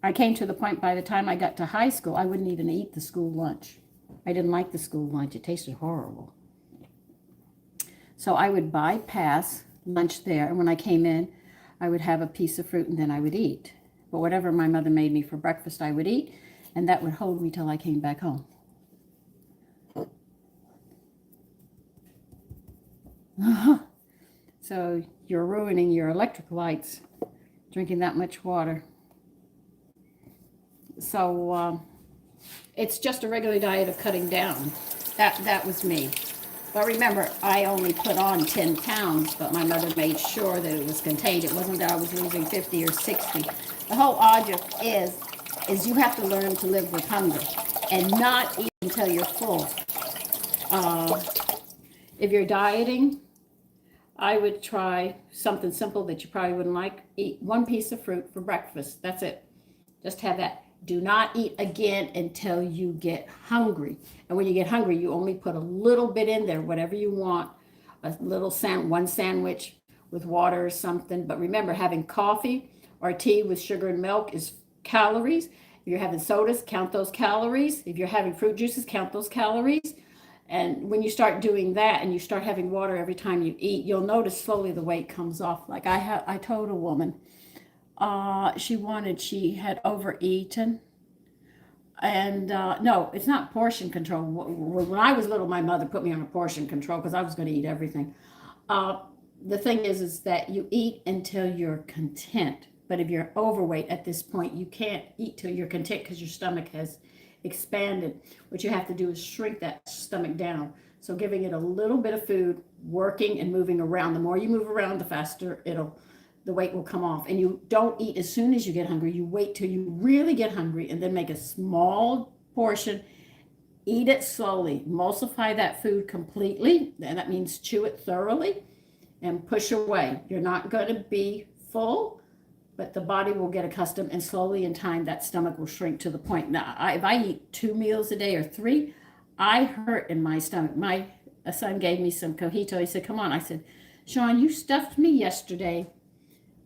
I came to the point by the time I got to high school, I wouldn't even eat the school lunch. I didn't like the school lunch. It tasted horrible. So I would bypass lunch there, and when I came in, I would have a piece of fruit and then I would eat. But whatever my mother made me for breakfast, I would eat, and that would hold me till I came back home. So you're ruining your electric lights drinking that much water. So it's just a regular diet of cutting down. That was me. But remember, I only put on 10 pounds, but my mother made sure that it was contained. It wasn't that I was losing 50 or 60. The whole object is you have to learn to live with hunger and not eat until you're full. If you're dieting, I would try something simple that you probably wouldn't like. Eat 1 piece of fruit for breakfast. That's it. Just have that. Do not eat again until you get hungry. And when you get hungry, you only put a little bit in there, whatever you want. A little one sandwich with water or something. But remember, having coffee or tea with sugar and milk is calories. If you're having sodas, count those calories. If you're having fruit juices, count those calories. And when you start doing that and you start having water every time you eat, you'll notice slowly the weight comes off. Like I told a woman, she had overeaten. And no, it's not portion control. When I was little, my mother put me on a portion control because I was going to eat everything. The thing is that you eat until you're content. But if you're overweight at this point, you can't eat till you're content because your stomach expanded. What you have to do is shrink that stomach down. So giving it a little bit of food, working and moving around. The more you move around, the faster the weight will come off. And you don't eat as soon as you get hungry. You wait till you really get hungry and then make a small portion. Eat it slowly. Emulsify that food completely. And that means chew it thoroughly and push away. You're not going to be full, but the body will get accustomed, and slowly in time that stomach will shrink to the point. Now, if I eat 2 meals a day or 3, I hurt in my stomach. My son gave me some cojito. He said, come on. I said, Sean, you stuffed me yesterday.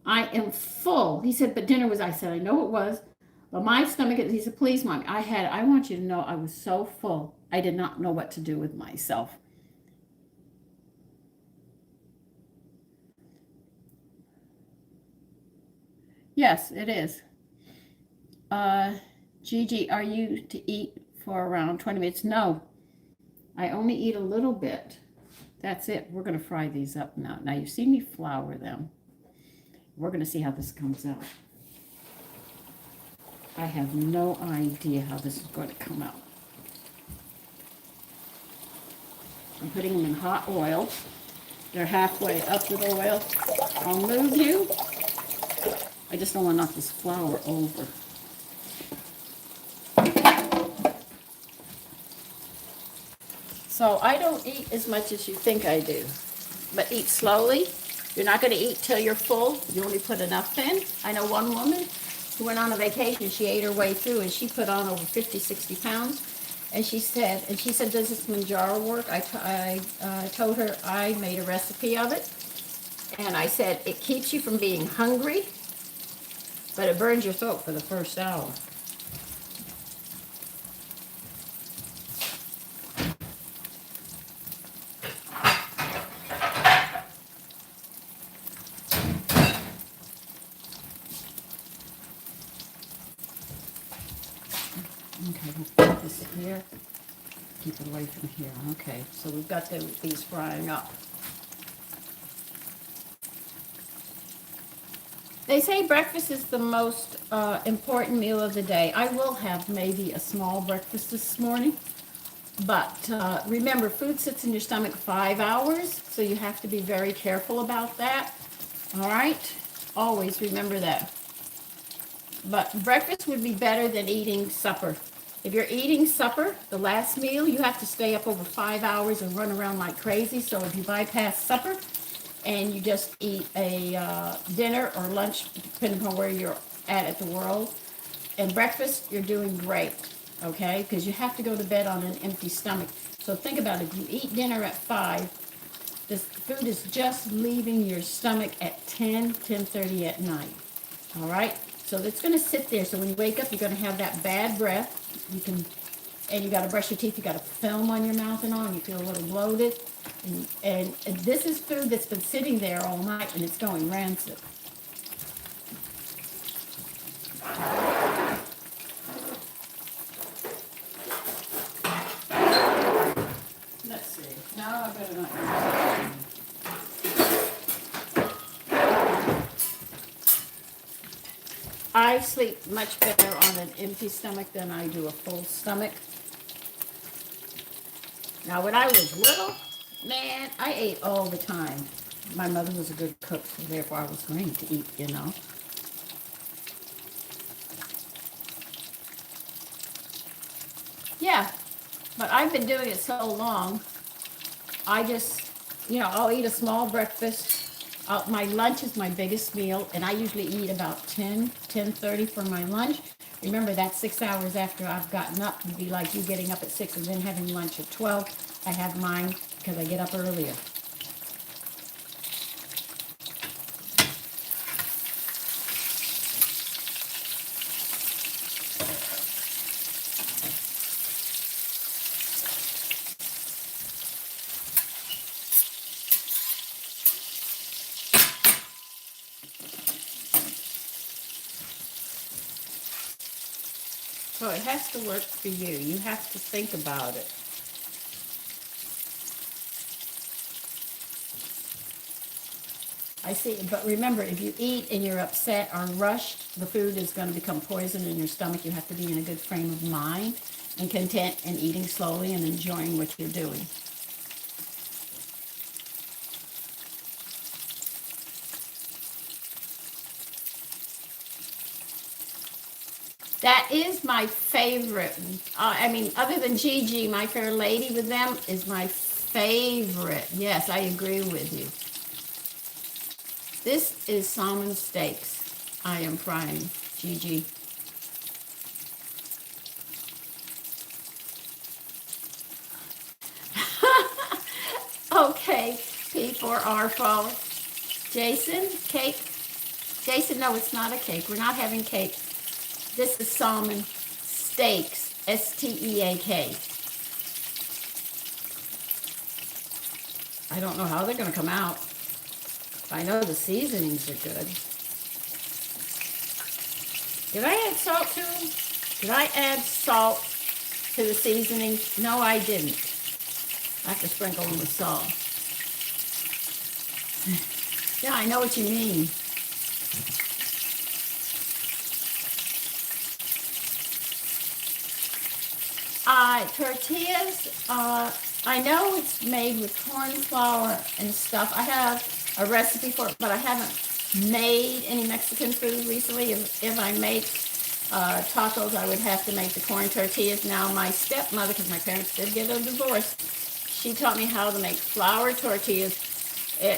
I am full. He said, but dinner was, I said, I know it was, but my stomach, he said, please, Mom, I want you to know I was so full. I did not know what to do with myself. Yes, it is. Gigi, are you to eat for around 20 minutes? No, I only eat a little bit. That's it. We're going to fry these up now. Now, you've seen me flour them. We're going to see how this comes out. I have no idea how this is going to come out. I'm putting them in hot oil. They're halfway up with oil. I'll move you. I just don't want to knock this flour over. So I don't eat as much as you think I do, but eat slowly. You're not going to eat till you're full. You only put enough in. I know one woman who went on a vacation. She ate her way through, and she put on over 50, 60 pounds. And she said, does this manjaro work? I told her I made a recipe of it. And I said, it keeps you from being hungry, but it burns your throat for the first hour. Okay, we'll put this here. Keep it away from here. Okay, so we've got these frying up. They say breakfast is the most important meal of the day. I will have maybe a small breakfast this morning. But remember, food sits in your stomach 5 hours, so you have to be very careful about that. All right? Always remember that. But breakfast would be better than eating supper. If you're eating supper, the last meal, you have to stay up over 5 hours and run around like crazy. So if you bypass supper and you just eat a dinner or lunch, depending on where you're at the world, and breakfast, you're doing great, okay? Because you have to go to bed on an empty stomach. So think about it. If you eat dinner at 5, this food is just leaving your stomach at 10:30 at night, all right? So it's going to sit there. So when you wake up, you're going to have that bad breath. And you got to brush your teeth. You got a film on your mouth and on. You feel a little bloated. And this is food that's been sitting there all night, and it's going rancid. Let's see. No, I better not. I sleep much better on an empty stomach than I do a full stomach. Now, when I was little, man, I ate all the time. My mother was a good cook, so therefore I was going to eat, you know. Yeah, but I've been doing it so long, I just, I'll eat a small breakfast. My lunch is my biggest meal, and I usually eat about 10:30 for my lunch. Remember, that's 6 hours after I've gotten up. It'd be like you getting up at 6 and then having lunch at 12. I have mine because I get up earlier. So it has to work for you. You have to think about it. I see, but remember, if you eat and you're upset or rushed, the food is going to become poison in your stomach. You have to be in a good frame of mind. and content and eating slowly and enjoying what you're doing. That is my favorite. I mean, other than Gigi, My Fair Lady with them is my favorite. Yes, I agree with you. This is salmon steaks I am frying, Gigi. Okay, P4R4. Jason, cake. Jason, no, it's not a cake. We're not having cake. This is salmon steaks, S-T-E-A-K. I don't know how they're going to come out. I know the seasonings are good. Did I add salt to them? Did I add salt to the seasoning? No, I didn't. I have to sprinkle them with salt. Yeah, I know what you mean. Tortillas, I know it's made with corn flour and stuff. I have a recipe for it, but I haven't made any Mexican food recently. If I make tacos, I would have to make the corn tortillas. Now, my stepmother, because my parents did get a divorce, she taught me how to make flour tortillas.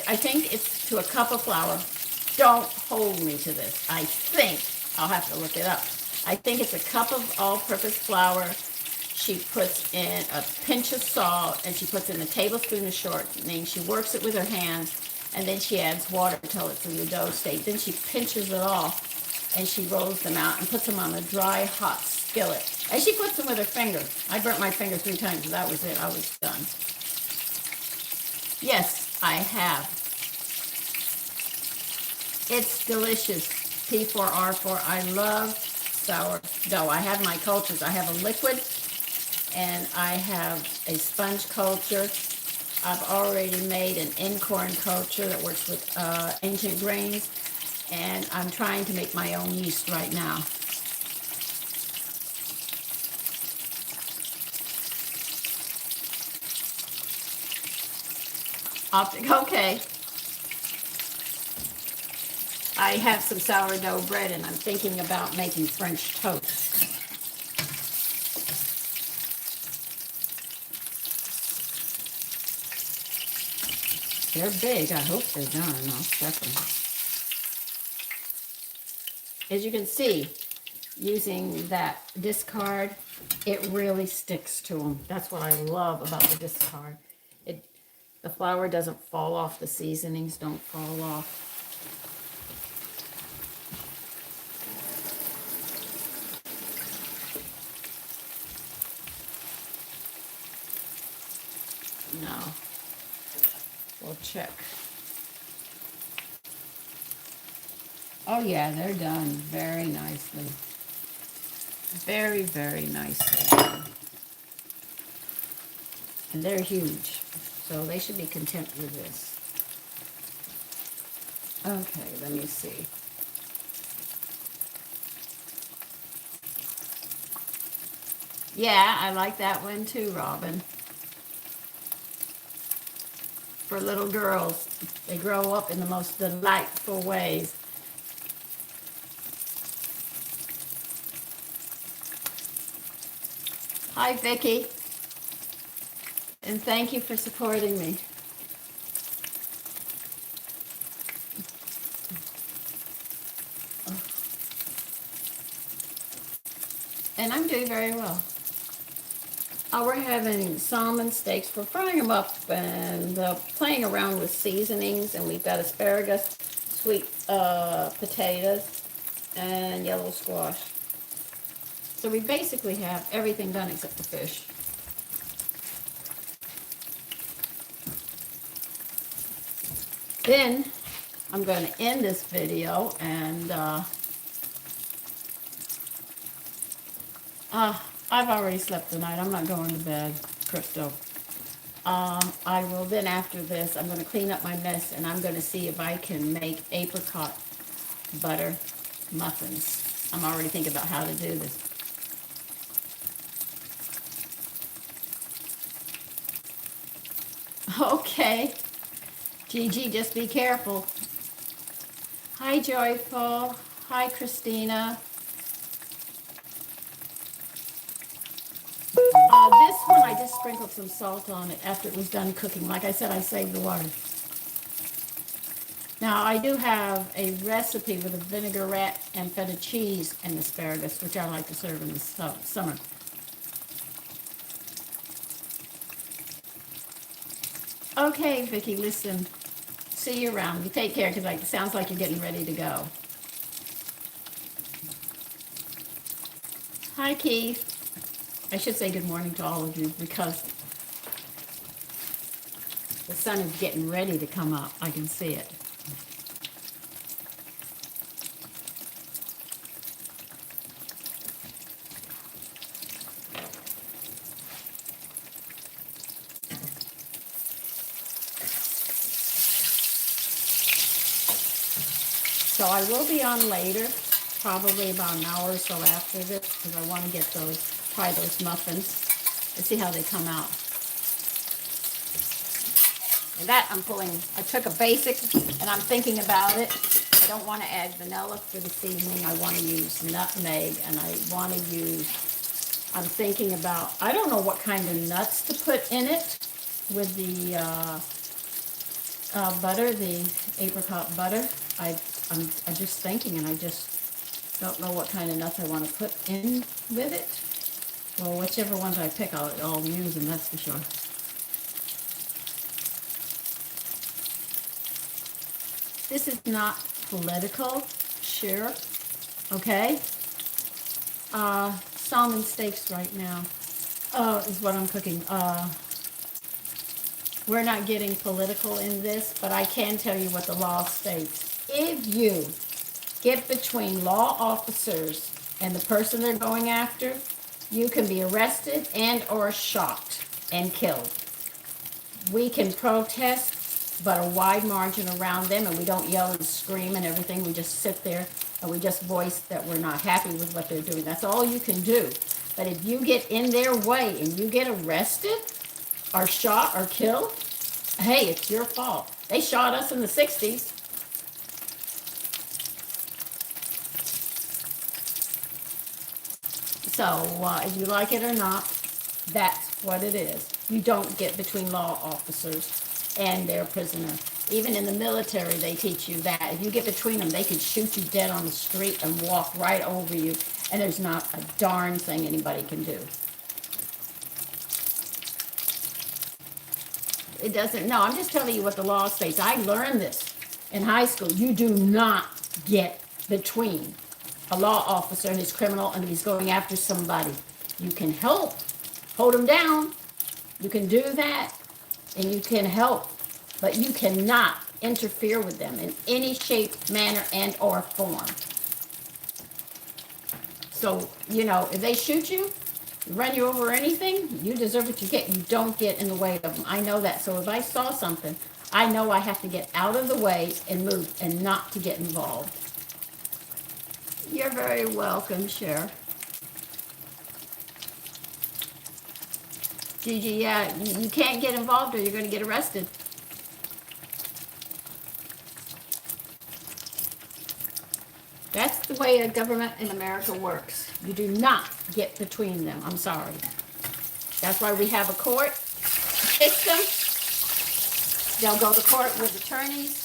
I think it's to a cup of flour. Don't hold me to this. I think, I'll have to look it up. I think it's a cup of all-purpose flour. She puts in a pinch of salt, and she puts in a tablespoon of shortening. She works it with her hands, and then she adds water until it's in the dough state. Then she pinches it off, and she rolls them out and puts them on a dry, hot skillet. And she puts them with her finger. I burnt my finger 3 times, and that was it. I was done. Yes, I have. It's delicious. P4R4. I love sourdough. I have my cultures. I have a liquid, and I have a sponge culture. I've already made an incorn culture that works with ancient grains, and I'm trying to make my own yeast right now. Okay. I have some sourdough bread, and I'm thinking about making French toast. They're big. I hope they're done. I'll check them. As you can see, using that discard, it really sticks to them. That's what I love about the discard. The flour doesn't fall off. The seasonings don't fall off. No. We'll check. Oh yeah, they're done very nicely. Very, very nicely done. And they're huge, so they should be content with this. Okay, let me see. Yeah, I like that one too, Robin. For little girls, they grow up in the most delightful ways. Hi, Vicki. And thank you for supporting me. And I'm doing very well. We're having salmon steaks. We're frying them up and playing around with seasonings. And we've got asparagus, sweet potatoes, and yellow squash. So we basically have everything done except the fish. Then I'm going to end this video, and I've already slept tonight. I'm not going to bed, Crypto. I will then, after this, I'm going to clean up my mess, and I'm going to see if I can make apricot butter muffins. I'm already thinking about how to do this. Okay. Gigi, just be careful. Hi, Joyful. Hi, Christina. This one, I just sprinkled some salt on it after it was done cooking. Like I said, I saved the water. Now, I do have a recipe with a vinaigrette and feta cheese and asparagus, which I like to serve in the summer. Okay, Vicki, listen. See you around. You take care, because it sounds like you're getting ready to go. Hi, Keith. I should say good morning to all of you, because the sun is getting ready to come up. I can see it. So I will be on later, probably about an hour or so after this, because I want to try those muffins and see how they come out. And that I took a basic and I'm thinking about it. I don't want to add vanilla for the seasoning. I want to use nutmeg, and I'm thinking about, I don't know what kind of nuts to put in it with the butter, the apricot butter. I'm just thinking, and I just don't know what kind of nuts I want to put in with it. Well, whichever ones I pick, I'll use them, that's for sure. This is not political, sure, okay? Salmon steaks right now is what I'm cooking. We're not getting political in this, but I can tell you what the law states. If you get between law officers and the person they're going after, you can be arrested and or shot and killed. We can protest, but a wide margin around them, and we don't yell and scream and everything. We just sit there and we just voice that we're not happy with what they're doing. That's all you can do. But if you get in their way and you get arrested or shot or killed, hey, it's your fault. They shot us in the 60s. So if you like it or not, that's what it is. You don't get between law officers and their prisoner. Even in the military, they teach you that. If you get between them, they could shoot you dead on the street and walk right over you, and there's not a darn thing anybody can do. It doesn't, no, I'm just telling you what the law states. I learned this in high school. You do not get between a law officer and his criminal and he's going after somebody. You can help hold him down. You can do that, and you can help, but you cannot interfere with them in any shape, manner, and or form. So, if they shoot you, run you over or anything, you deserve what you get. You don't get in the way of them. I know that. So if I saw something, I know I have to get out of the way and move and not to get involved. You're very welcome, Cher. Gigi, yeah, you can't get involved or you're going to get arrested. That's the way a government in America works. You do not get between them. I'm sorry. That's why we have a court system. They'll go to court with attorneys,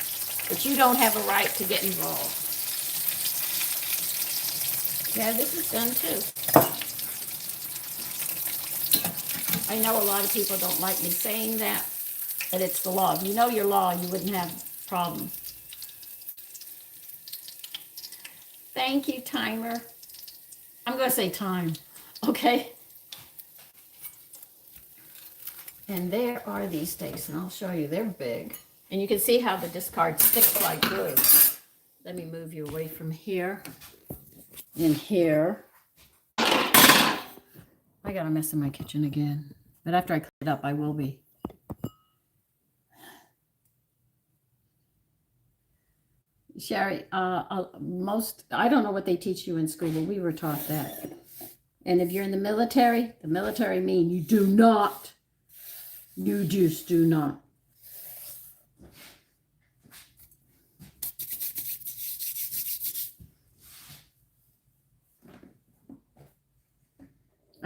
but you don't have a right to get involved. Yeah, this is done too. I know a lot of people don't like me saying that, but it's the law. If you know your law, you wouldn't have a problem. Thank you, timer. I'm going to say time, okay? And there are these steaks, and I'll show you. They're big. And you can see how the discard sticks like glue. Let me move you away from here. In here. I got a mess in my kitchen again. But after I clean it up, I will be. Sherry, I don't know what they teach you in school, but we were taught that. And if you're in the military means you do not. You just do not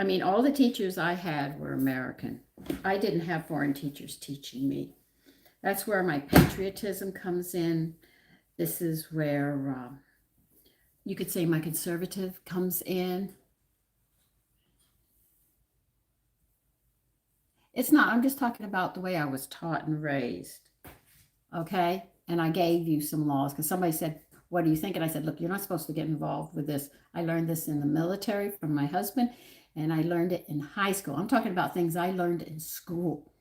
I mean, all the teachers I had were American. I didn't have foreign teachers teaching me. That's where my patriotism comes in. This is where you could say my conservative comes in. It's not, I'm just talking about the way I was taught and raised. Okay? And I gave you some laws because somebody said, what do you think? And I said, look, you're not supposed to get involved with this. I learned this in the military from my husband, and I learned it in high school. I'm talking about things I learned in school.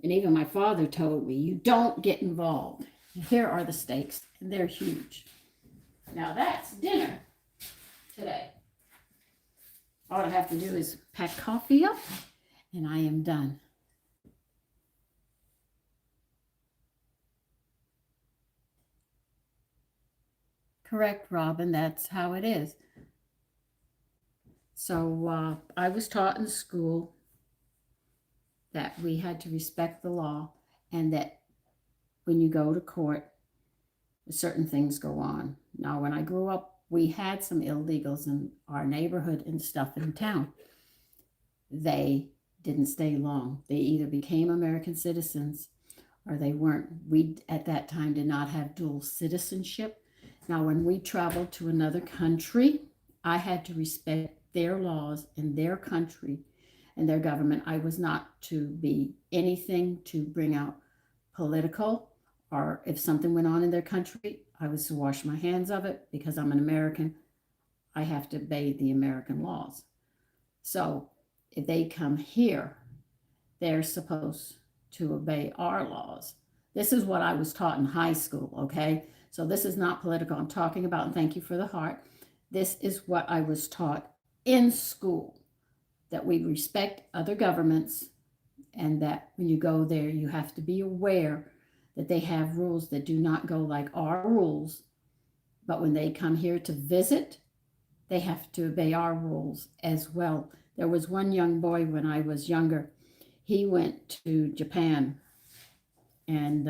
And even my father told me, you don't get involved. Here are the stakes, and they're huge. Now that's dinner today. All I have to do is pack coffee up, and I am done. Correct, Robin. That's how it is. So I was taught in school that we had to respect the law and that when you go to court, certain things go on. Now, when I grew up, we had some illegals in our neighborhood and stuff in town. They didn't stay long. They either became American citizens or they weren't. We, at that time, did not have dual citizenship. Now, when we traveled to another country, I had to respect their laws in their country and their government. I was not to be anything to bring out political, or if something went on in their country, I was to wash my hands of it because I'm an American. I have to obey the American laws. So if they come here, they're supposed to obey our laws. This is what I was taught in high school, okay? So this is not political. I'm talking about, and thank you for the heart. This is what I was taught in school, that we respect other governments and that when you go there, you have to be aware that they have rules that do not go like our rules. But when they come here to visit, they have to obey our rules as well. There was one young boy when I was younger. He went to Japan and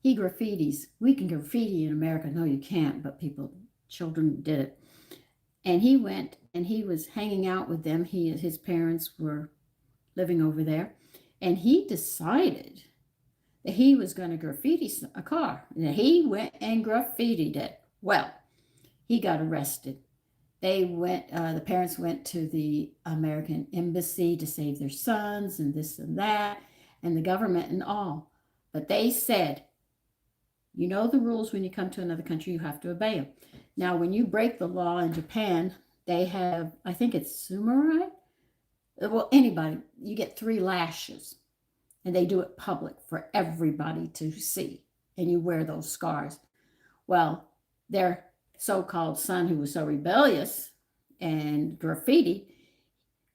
he graffitis. We can graffiti in America. No, you can't, but children did it. And he went and he was hanging out with them. His parents were living over there. And he decided that he was going to graffiti a car. And he went and graffitied it. Well, he got arrested. The parents went to the American embassy to save their sons and this and that, and the government and all. But they said, you know the rules when you come to another country, you have to obey them. Now, when you break the law in Japan, they have, I think it's samurai. Well, anybody, you get 3 lashes. And they do it public for everybody to see. And you wear those scars. Well, their so-called son who was so rebellious and graffiti,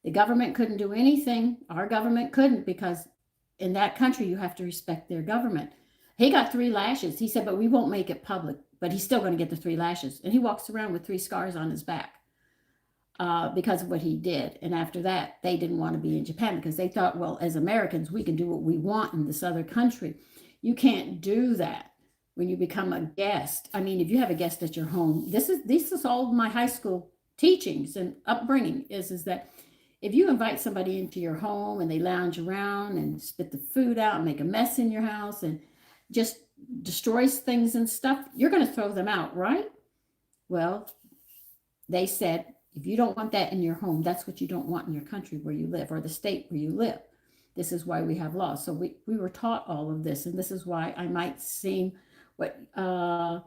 the government couldn't do anything. Our government couldn't because in that country you have to respect their government. He got 3 lashes. He said, but we won't make it public. But he's still going to get the 3 lashes. And he walks around with 3 scars on his back because of what he did. And after that, they didn't want to be in Japan because they thought, well, as Americans, we can do what we want in this other country. You can't do that when you become a guest. I mean, if you have a guest at your home, this is all my high school teachings and upbringing is that if you invite somebody into your home and they lounge around and spit the food out and make a mess in your house and just destroys things and stuff, you're going to throw them out, right? Well, they said, if you don't want that in your home, that's what you don't want in your country where you live or the state where you live. This is why we have laws. So we were taught all of this. And this is why I might seem what the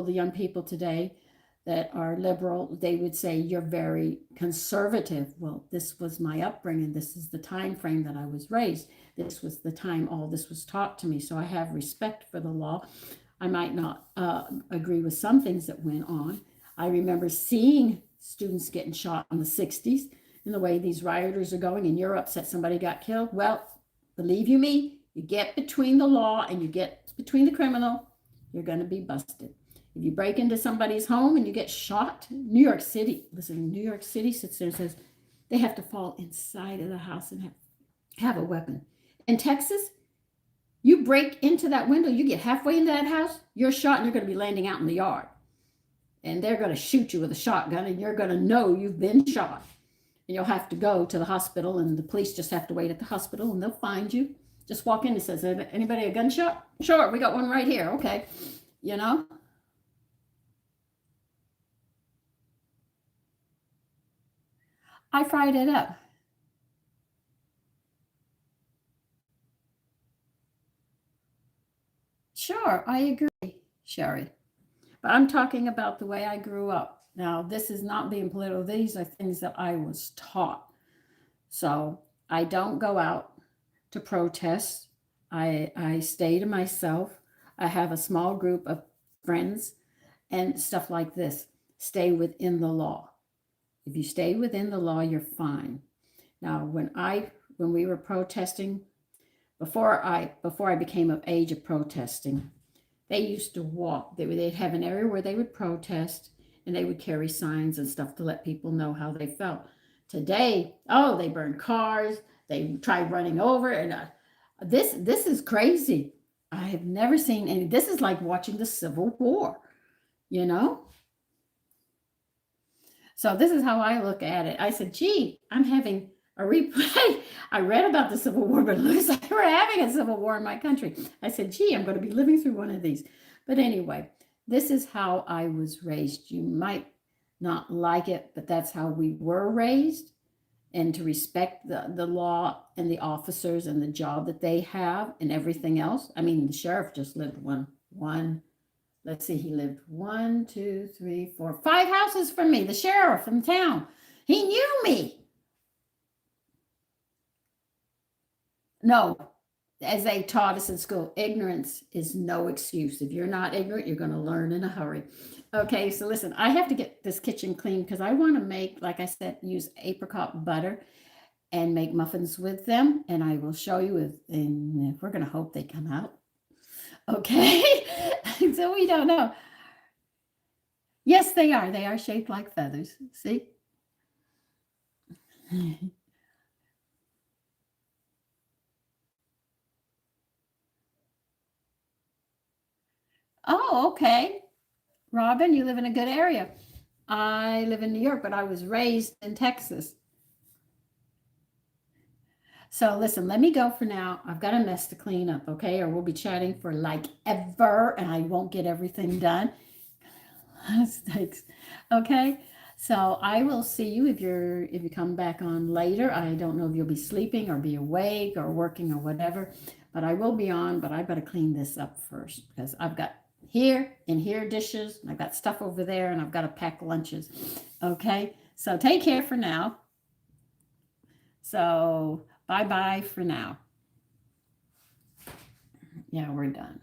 young people today that are liberal, they would say you're very conservative. Well, this was my upbringing. This is the time frame that I was raised. This was the time all this was taught to me. So I have respect for the law. I might not agree with some things that went on. I remember seeing students getting shot in the 60s and the way these rioters are going, and you're upset somebody got killed. Well, believe you me, you get between the law and you get between the criminal, you're going to be busted. If you break into somebody's home and you get shot, New York City sits there and says they have to fall inside of the house and have a weapon. In Texas, you break into that window, you get halfway into that house, you're shot and you're going to be landing out in the yard. And they're going to shoot you with a shotgun and you're going to know you've been shot. and you'll have to go to the hospital, and the police just have to wait at the hospital, and they'll find you. Just walk in and says, anybody a gunshot? Sure, we got one right here. Okay, you know. I fried it up. Sure, I agree, Sherry. But I'm talking about the way I grew up. Now, this is not being political. These are things that I was taught. So I don't go out to protest. I stay to myself. I have a small group of friends and stuff like this. Stay within the law. If you stay within the law, you're fine. Now, when we were protesting, before I became of age of protesting, they used to walk. They'd have an area where they would protest, and they would carry signs and stuff to let people know how they felt. Today, oh, they burn cars. They try running over, and this is crazy. I have never seen any. This is like watching the Civil War, you know. So this is how I look at it. I said, gee, I'm having a replay. I read about the Civil War, but it looks like we're having a civil war in my country. I said, gee, I'm going to be living through one of these. But anyway, this is how I was raised. You might not like it, but that's how we were raised. And to respect the law and the officers and the job that they have and everything else. I mean, the sheriff just lived one let's see, he lived 5 houses from me, the sheriff in town. He knew me. No, as they taught us in school, ignorance is no excuse. If you're not ignorant, you're going to learn in a hurry. Okay, so listen, I have to get this kitchen clean because I want to make, like I said, use apricot butter and make muffins with them. And I will show you if we're going to hope they come out. Okay, so we don't know. Yes, they are. They are shaped like feathers. See? Oh, okay. Robin, you live in a good area. I live in New York, but I was raised in Texas. So listen, let me go for now. I've got a mess to clean up, okay? Or we'll be chatting for like ever and I won't get everything done. Thanks. Okay. So I will see you if you come back on later. I don't know if you'll be sleeping or be awake or working or whatever, but I will be on, but I better clean this up first because I've got here and here dishes, and I've got stuff over there, and I've got to pack lunches. Okay. So take care for now. So bye bye for now. Yeah, we're done.